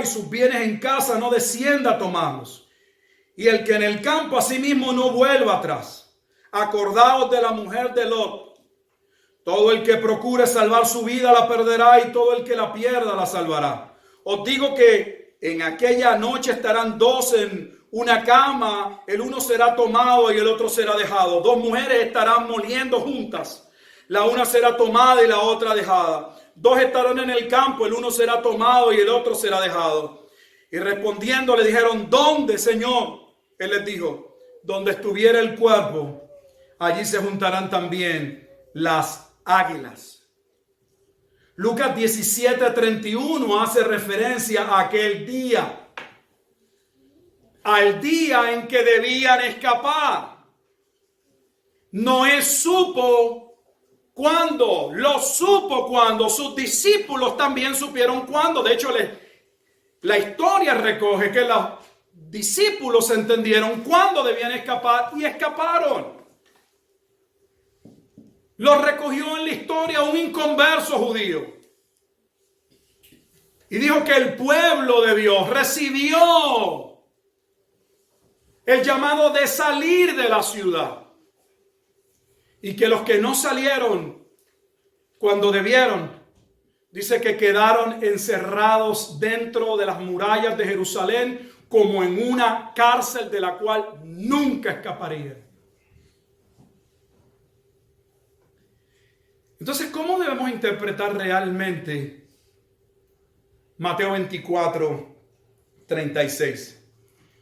y sus bienes en casa no descienda a tomarlos. Y el que en el campo asimismo no vuelva atrás. Acordaos de la mujer de Lot. Todo el que procure salvar su vida la perderá, y todo el que la pierda la salvará. Os digo que en aquella noche estarán dos en una cama, el uno será tomado y el otro será dejado. Dos mujeres estarán moliendo juntas, la una será tomada y la otra dejada. Dos estarán en el campo, el uno será tomado y el otro será dejado. Y respondiendo le dijeron: ¿dónde, Señor? Él les dijo: donde estuviera el cuerpo, allí se juntarán también las águilas. Lucas 17:31 hace referencia a aquel día, al día en que debían escapar. Noé supo cuándo, lo supo cuándo, sus discípulos también supieron cuándo. De hecho, la historia recoge que los discípulos entendieron cuándo debían escapar y escaparon. Lo recogió en la historia un inconverso judío. Y dijo que el pueblo de Dios recibió el llamado de salir de la ciudad. Y que los que no salieron cuando debieron, dice que quedaron encerrados dentro de las murallas de Jerusalén como en una cárcel de la cual nunca escaparían. Entonces, ¿cómo debemos interpretar realmente Mateo 24, 36?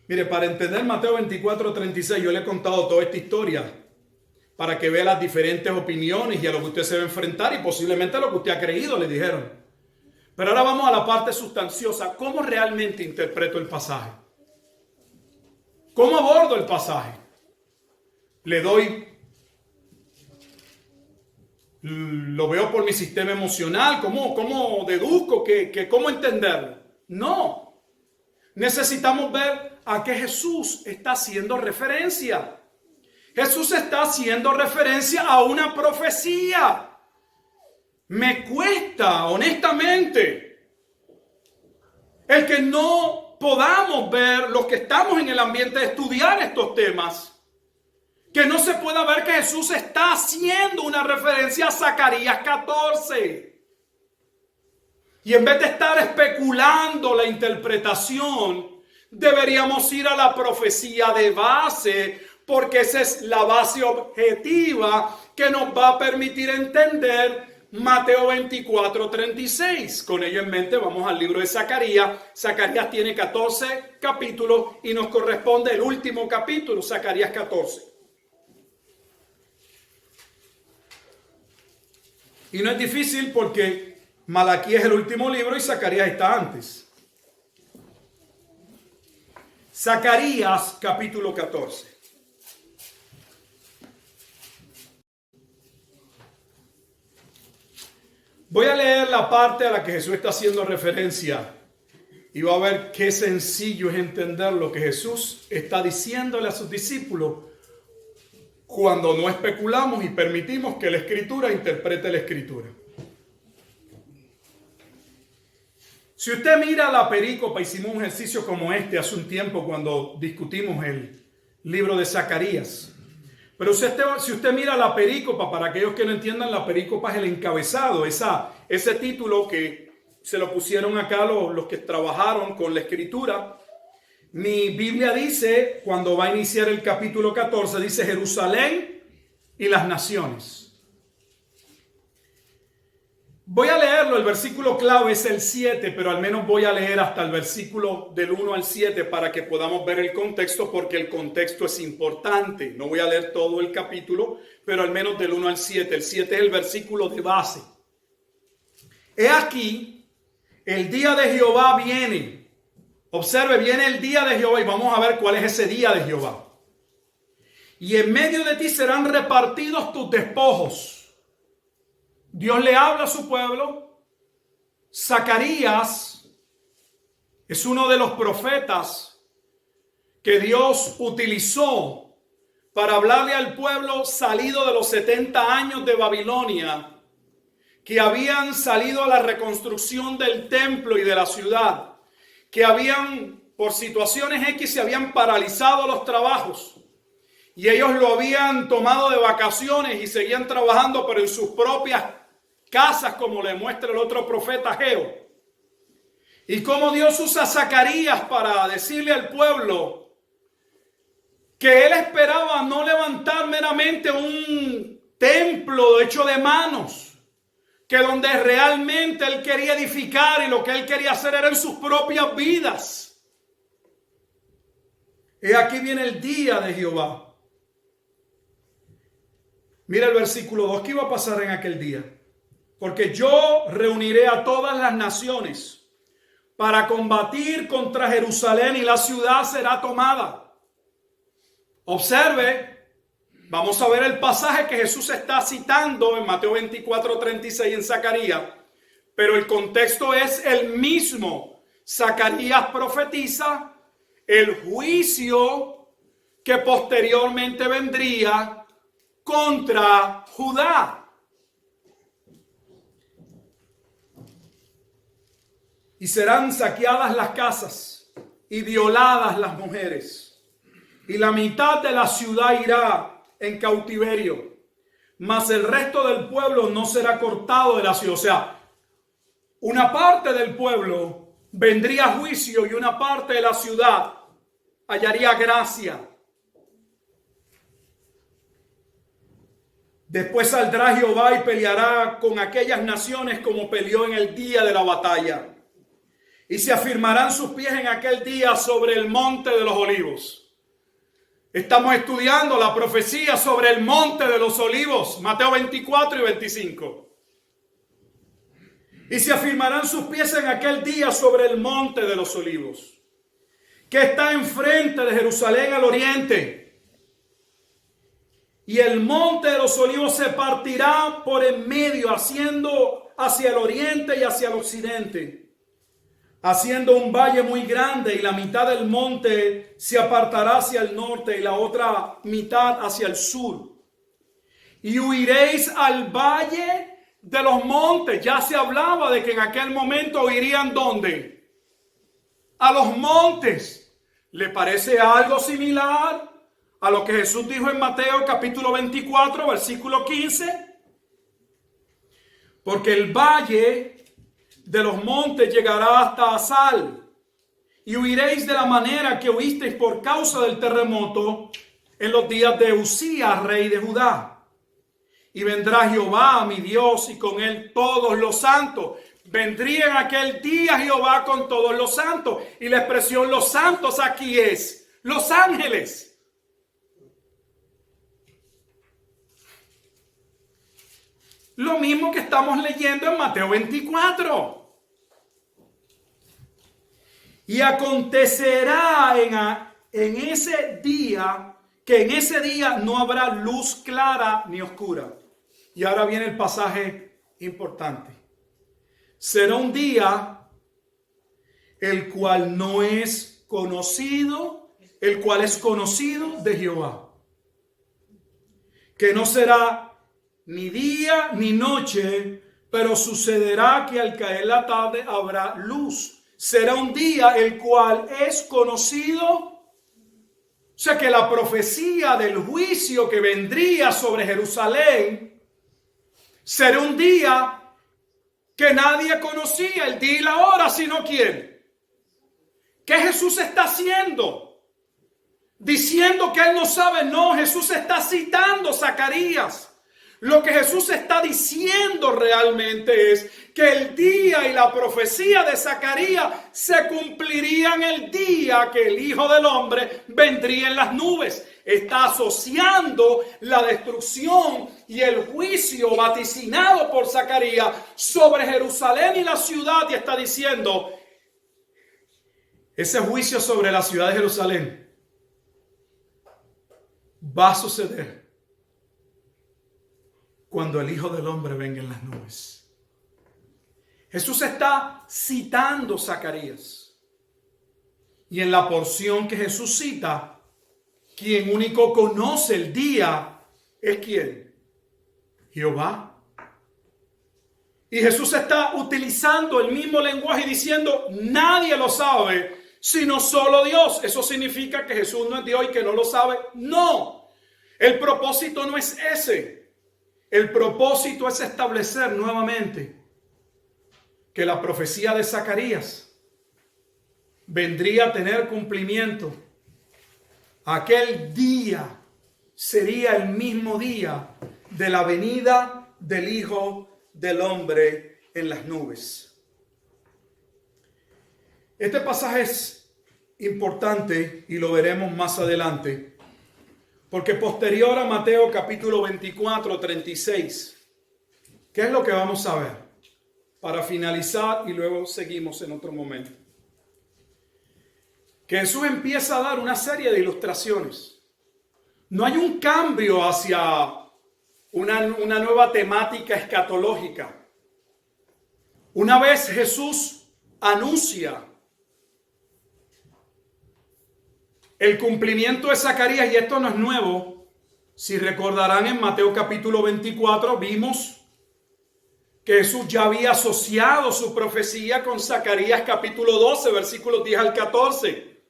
Mire, para entender Mateo 24, 36, yo le he contado toda esta historia para que vea las diferentes opiniones y a lo que usted se va a enfrentar y posiblemente a lo que usted ha creído, le dijeron. Pero ahora vamos a la parte sustanciosa. ¿Cómo realmente interpreto el pasaje? ¿Cómo abordo el pasaje? Lo veo por mi sistema emocional, ¿cómo deduzco cómo entenderlo? No. Necesitamos ver a qué Jesús está haciendo referencia. Jesús está haciendo referencia a una profecía. Me cuesta, honestamente, el que no podamos ver, los que estamos en el ambiente de estudiar estos temas, que no se pueda ver que Jesús está haciendo una referencia a Zacarías 14. Y en vez de estar especulando la interpretación, deberíamos ir a la profecía de base, porque esa es la base objetiva que nos va a permitir entender Mateo 24, 36. Con ello en mente vamos al libro de Zacarías. Zacarías tiene 14 capítulos y nos corresponde el último capítulo, Zacarías 14. Y no es difícil porque Malaquías es el último libro y Zacarías está antes. Zacarías capítulo 14. Voy a leer la parte a la que Jesús está haciendo referencia y va a ver qué sencillo es entender lo que Jesús está diciéndole a sus discípulos cuando no especulamos y permitimos que la Escritura interprete la Escritura. Si usted mira la perícopa, hicimos un ejercicio como este hace un tiempo cuando discutimos el libro de Zacarías. Pero si usted mira la perícopa, para aquellos que no entiendan, la perícopa es el encabezado, ese título que se lo pusieron acá los que trabajaron con la Escritura. Mi Biblia dice, cuando va a iniciar el capítulo 14, dice Jerusalén y las naciones. Voy a leerlo, el versículo clave es el 7, pero al menos voy a leer hasta el versículo del 1 al 7 para que podamos ver el contexto, porque el contexto es importante. No voy a leer todo el capítulo, pero al menos del 1 al 7. El 7 es el versículo de base. He aquí, el día de Jehová viene. Observe, viene el día de Jehová y vamos a ver cuál es ese día de Jehová. Y en medio de ti serán repartidos tus despojos. Dios le habla a su pueblo. Zacarías es uno de los profetas que Dios utilizó para hablarle al pueblo salido de los 70 años de Babilonia, que habían salido a la reconstrucción del templo y de la ciudad, que habían, por situaciones X, se habían paralizado los trabajos. Y ellos lo habían tomado de vacaciones y seguían trabajando, pero en sus propias casas, como le muestra el otro profeta Ageo. Y cómo Dios usa a Zacarías para decirle al pueblo que él esperaba no levantar meramente un templo hecho de manos, que donde realmente él quería edificar y lo que él quería hacer era en sus propias vidas. Y aquí viene el día de Jehová. Mira el versículo 2. ¿Qué iba a pasar en aquel día? Porque yo reuniré a todas las naciones para combatir contra Jerusalén y la ciudad será tomada. Observe, vamos a ver el pasaje que Jesús está citando en Mateo 24, 36 en Zacarías, pero el contexto es el mismo. Zacarías profetiza el juicio que posteriormente vendría contra Judá. Y serán saqueadas las casas y violadas las mujeres. Y la mitad de la ciudad irá en cautiverio. Mas el resto del pueblo no será cortado de la ciudad. O sea, una parte del pueblo vendría a juicio y una parte de la ciudad hallaría gracia. Después saldrá Jehová y peleará con aquellas naciones como peleó en el día de la batalla. Y se afirmarán sus pies en aquel día sobre el monte de los olivos. Estamos estudiando la profecía sobre el monte de los olivos, Mateo 24 y 25. Y se afirmarán sus pies en aquel día sobre el monte de los olivos, que está enfrente de Jerusalén al oriente. Y el monte de los olivos se partirá por en medio, haciendo hacia el oriente y hacia el occidente, haciendo un valle muy grande, y la mitad del monte se apartará hacia el norte y la otra mitad hacia el sur. Y huiréis al valle de los montes. Ya se hablaba de que en aquel momento huirían ¿dónde? A los montes. ¿Le parece algo similar a lo que Jesús dijo en Mateo capítulo 24, versículo 15? Porque el valle de los montes llegará hasta Asal, y huiréis de la manera que huisteis por causa del terremoto en los días de Usías, rey de Judá. Y vendrá Jehová, mi Dios, y con él todos los santos. Vendría en aquel día Jehová con todos los santos. Y la expresión los santos aquí es los ángeles. Lo mismo que estamos leyendo en Mateo 24. Y acontecerá en ese día que en ese día no habrá luz clara ni oscura. Y ahora viene el pasaje importante. Será un día el cual no es conocido, el cual es conocido de Jehová. Que no será ni día ni noche, pero sucederá que al caer la tarde habrá luz. Será un día el cual es conocido. O sea que la profecía del juicio que vendría sobre Jerusalén será un día que nadie conocía, el día y la hora, sino ¿quién? ¿Qué Jesús está haciendo? Diciendo que él no sabe. No, Jesús está citando Zacarías. Lo que Jesús está diciendo realmente es que el día y la profecía de Zacarías se cumplirían el día que el Hijo del Hombre vendría en las nubes. Está asociando la destrucción y el juicio vaticinado por Zacarías sobre Jerusalén y la ciudad, y está diciendo: ese juicio sobre la ciudad de Jerusalén va a suceder cuando el Hijo del Hombre venga en las nubes. Jesús está citando Zacarías. Y en la porción que Jesús cita, quien único conoce el día es ¿quién? Jehová. Y Jesús está utilizando el mismo lenguaje y diciendo: nadie lo sabe sino solo Dios. Eso significa que Jesús no es Dios y que no lo sabe. No, el propósito no es ese. El propósito es establecer nuevamente que la profecía de Zacarías vendría a tener cumplimiento. Aquel día sería el mismo día de la venida del Hijo del Hombre en las nubes. Este pasaje es importante y lo veremos más adelante, porque posterior a Mateo capítulo 24, 36, ¿qué es lo que vamos a ver? Para finalizar y luego seguimos en otro momento. Que Jesús empieza a dar una serie de ilustraciones. No hay un cambio hacia una nueva temática escatológica. Una vez Jesús anuncia el cumplimiento de Zacarías, y esto no es nuevo. Si recordarán, en Mateo capítulo 24 vimos que Jesús ya había asociado su profecía con Zacarías capítulo 12, versículos 10 al 14.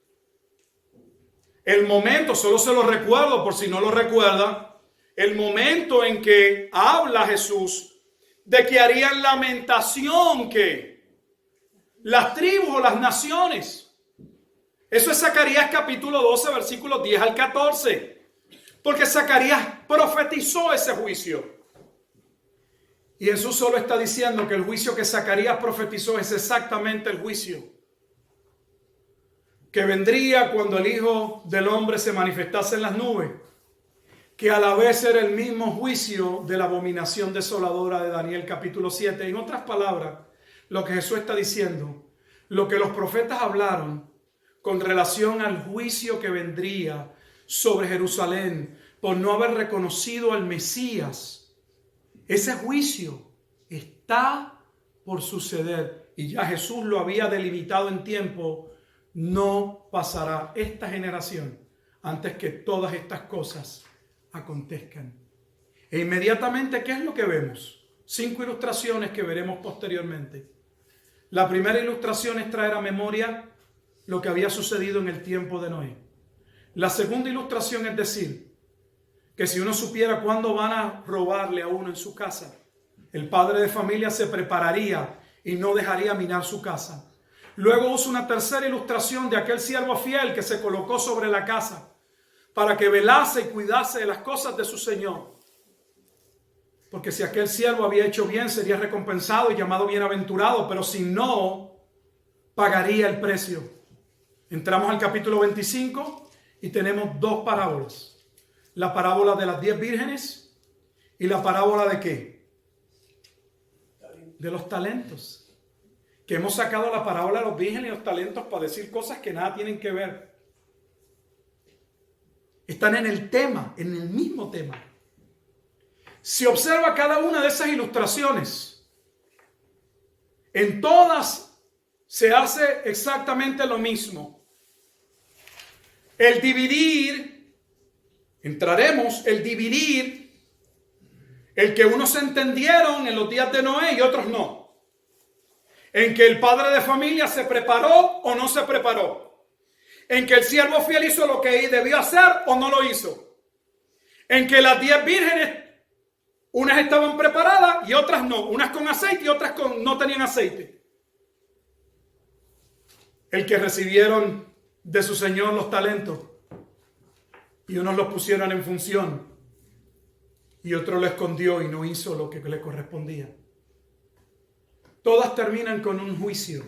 El momento, solo se lo recuerdo por si no lo recuerda, el momento en que habla Jesús de que harían lamentación que las tribus o las naciones. Eso es Zacarías capítulo 12, versículos 10 al 14. Porque Zacarías profetizó ese juicio. Y Jesús solo está diciendo que el juicio que Zacarías profetizó es exactamente el juicio que vendría cuando el Hijo del Hombre se manifestase en las nubes, que a la vez era el mismo juicio de la abominación desoladora de Daniel capítulo 7. En otras palabras, lo que Jesús está diciendo, lo que los profetas hablaron con relación al juicio que vendría sobre Jerusalén por no haber reconocido al Mesías, ese juicio está por suceder y ya Jesús lo había delimitado en tiempo. No pasará esta generación antes que todas estas cosas acontezcan. E inmediatamente, ¿qué es lo que vemos? 5 ilustraciones que veremos posteriormente. La primera ilustración es traer a memoria lo que había sucedido en el tiempo de Noé. La segunda ilustración es decir, que si uno supiera cuándo van a robarle a uno en su casa, el padre de familia se prepararía y no dejaría minar su casa. Luego usa una tercera ilustración de aquel siervo fiel que se colocó sobre la casa para que velase y cuidase de las cosas de su señor. Porque si aquel siervo había hecho bien, sería recompensado y llamado bienaventurado, pero si no, pagaría el precio. Entramos al capítulo 25 y tenemos 2 parábolas. La parábola de las 10 vírgenes y la parábola de ¿qué? De los talentos. Que hemos sacado la parábola de los vírgenes y los talentos para decir cosas que nada tienen que ver. Están en el tema, en el mismo tema. Si observa cada una de esas ilustraciones, en todas se hace exactamente lo mismo. El dividir, entraremos, el dividir, el que unos entendieron en los días de Noé y otros no. En que el padre de familia se preparó o no se preparó. En que el siervo fiel hizo lo que debió hacer o no lo hizo. En que las 10 vírgenes, unas estaban preparadas y otras no. Unas con aceite y otras no tenían aceite. El que recibieron de su señor los talentos y unos los pusieron en función y otro lo escondió y no hizo lo que le correspondía. Todas terminan con un juicio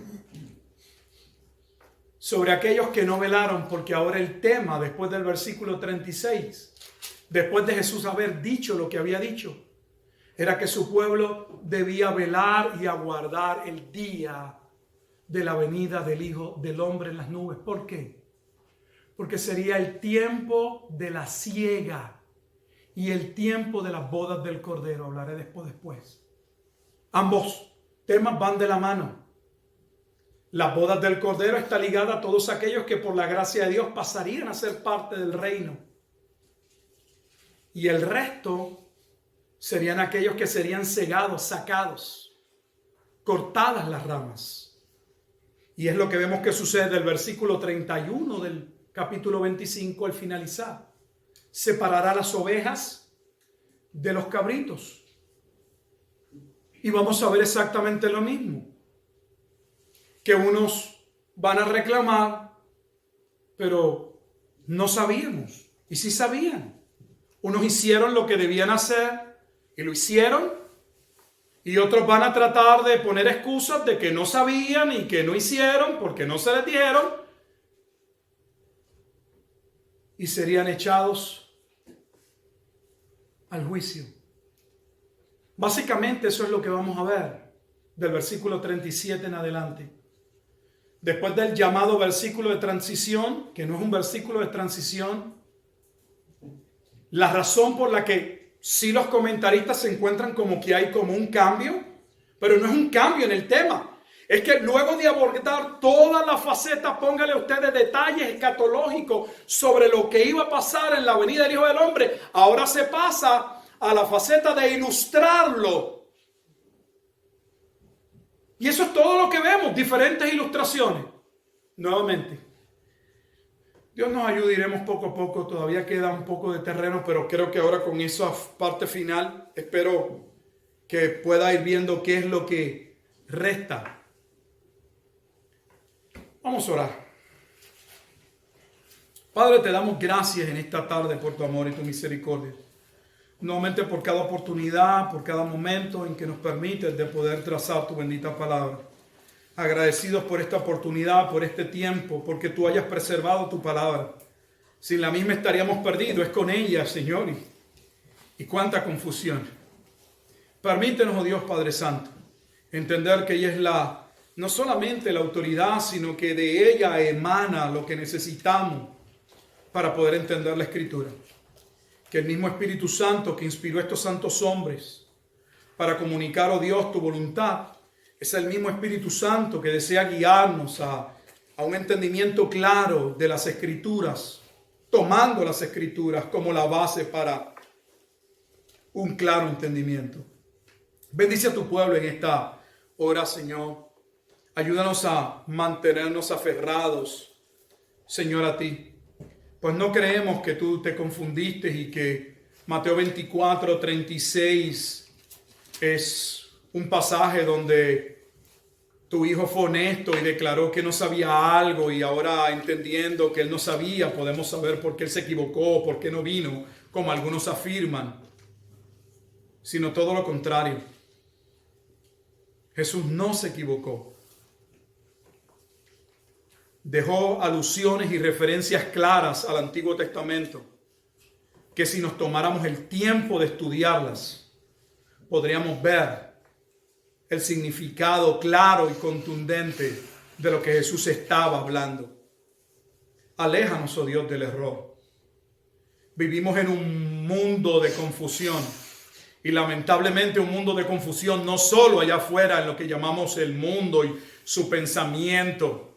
sobre aquellos que no velaron, porque ahora el tema, después del versículo 36, después de Jesús haber dicho lo que había dicho, era que su pueblo debía velar y aguardar el día de la venida del Hijo del Hombre en las nubes. ¿Por qué? Porque sería el tiempo de la siega y el tiempo de las bodas del Cordero. Hablaré después. Ambos temas van de la mano. Las bodas del Cordero está ligada a todos aquellos que por la gracia de Dios pasarían a ser parte del reino. Y el resto serían aquellos que serían cegados, sacados, cortadas las ramas. Y es lo que vemos que sucede del versículo 31 del capítulo 25 al finalizar. Separará las ovejas de los cabritos. Y vamos a ver exactamente lo mismo. Que unos van a reclamar, pero no sabíamos. Y sí sabían. Unos hicieron lo que debían hacer y lo hicieron. Y otros van a tratar de poner excusas de que no sabían y que no hicieron porque no se les dijeron. Y serían echados al juicio. Básicamente eso es lo que vamos a ver del versículo 37 en adelante. Después del llamado versículo de transición, que no es un versículo de transición, la razón por la que sí los comentaristas se encuentran como que hay como un cambio, pero no es un cambio en el tema. Es que luego de abordar toda la faceta, póngale ustedes detalles escatológicos sobre lo que iba a pasar en la venida del Hijo del Hombre, ahora se pasa a la faceta de ilustrarlo. Y eso es todo lo que vemos, diferentes ilustraciones. Nuevamente, Dios nos ayude, iremos poco a poco, todavía queda un poco de terreno, pero creo que ahora con esa parte final, espero que pueda ir viendo qué es lo que resta. Vamos a orar. Padre, te damos gracias en esta tarde por tu amor y tu misericordia. Nuevamente por cada oportunidad, por cada momento en que nos permites de poder trazar tu bendita palabra. Agradecidos por esta oportunidad, por este tiempo, porque tú hayas preservado tu palabra. Sin la misma estaríamos perdidos, es con ella, Señor. Y cuánta confusión. Permítenos, oh Dios Padre Santo, entender que ella es no solamente la autoridad, sino que de ella emana lo que necesitamos para poder entender la Escritura. Que el mismo Espíritu Santo que inspiró a estos santos hombres para comunicar, oh Dios, tu voluntad, es el mismo Espíritu Santo que desea guiarnos a un entendimiento claro de las Escrituras, tomando las Escrituras como la base para un claro entendimiento. Bendice a tu pueblo en esta hora, Señor. Ayúdanos a mantenernos aferrados, Señor, a ti. Pues no creemos que tú te confundiste y que Mateo 24:36 es un pasaje donde tu hijo fue honesto y declaró que no sabía algo, y ahora entendiendo que él no sabía, podemos saber por qué él se equivocó, por qué no vino, como algunos afirman, sino todo lo contrario. Jesús no se equivocó. Dejó alusiones y referencias claras al Antiguo Testamento, que si nos tomáramos el tiempo de estudiarlas, podríamos ver el significado claro y contundente de lo que Jesús estaba hablando. Aléjanos, oh Dios, del error. Vivimos en un mundo de confusión, y lamentablemente un mundo de confusión no solo allá afuera en lo que llamamos el mundo y su pensamiento.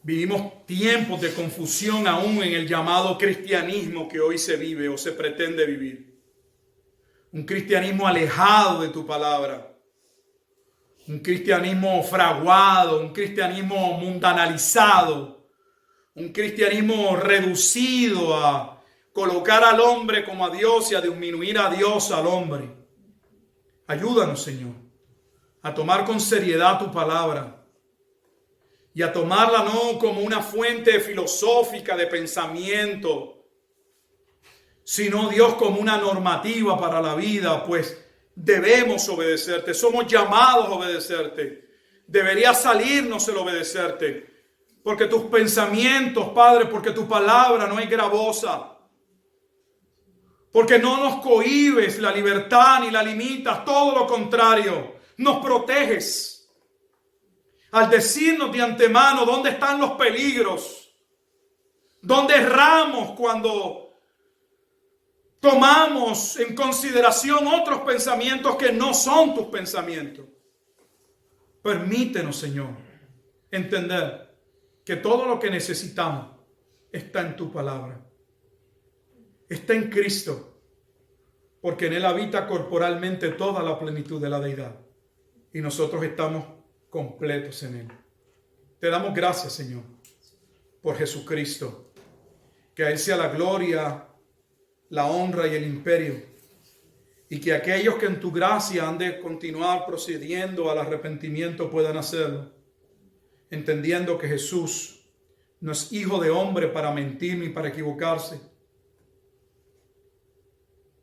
Vivimos tiempos de confusión aún en el llamado cristianismo que hoy se vive o se pretende vivir. Un cristianismo alejado de tu palabra. Un cristianismo fraguado, un cristianismo mundanalizado. Un cristianismo reducido a colocar al hombre como a Dios y a disminuir a Dios al hombre. Ayúdanos, Señor, a tomar con seriedad tu palabra. Y a tomarla no como una fuente filosófica de pensamiento, sino, Dios, como una normativa para la vida, pues debemos obedecerte, somos llamados a obedecerte. Debería salirnos el obedecerte, porque tus pensamientos, Padre, porque tu palabra no es gravosa, porque no nos cohibes la libertad ni la limitas, todo lo contrario, nos proteges. Al decirnos de antemano dónde están los peligros, dónde erramos cuando tomamos en consideración otros pensamientos que no son tus pensamientos. Permítenos, Señor, entender que todo lo que necesitamos está en tu palabra. Está en Cristo, porque en Él habita corporalmente toda la plenitud de la deidad. Y nosotros estamos completos en Él. Te damos gracias, Señor, por Jesucristo. Que a Él sea la gloria, la honra y el imperio. Y que aquellos que en tu gracia han de continuar procediendo al arrepentimiento puedan hacerlo, entendiendo que Jesús no es hijo de hombre para mentir ni para equivocarse,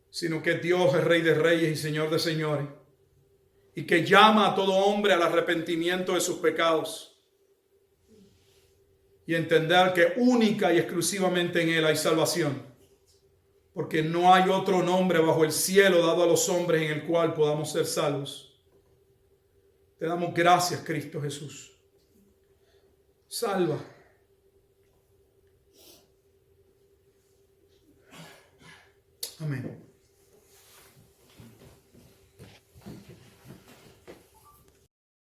sino que Dios es Rey de reyes y Señor de señores, y que llama a todo hombre al arrepentimiento de sus pecados, y entender que única y exclusivamente en Él hay salvación, porque no hay otro nombre bajo el cielo dado a los hombres en el cual podamos ser salvos. Te damos gracias, Cristo Jesús. Salva. Amén.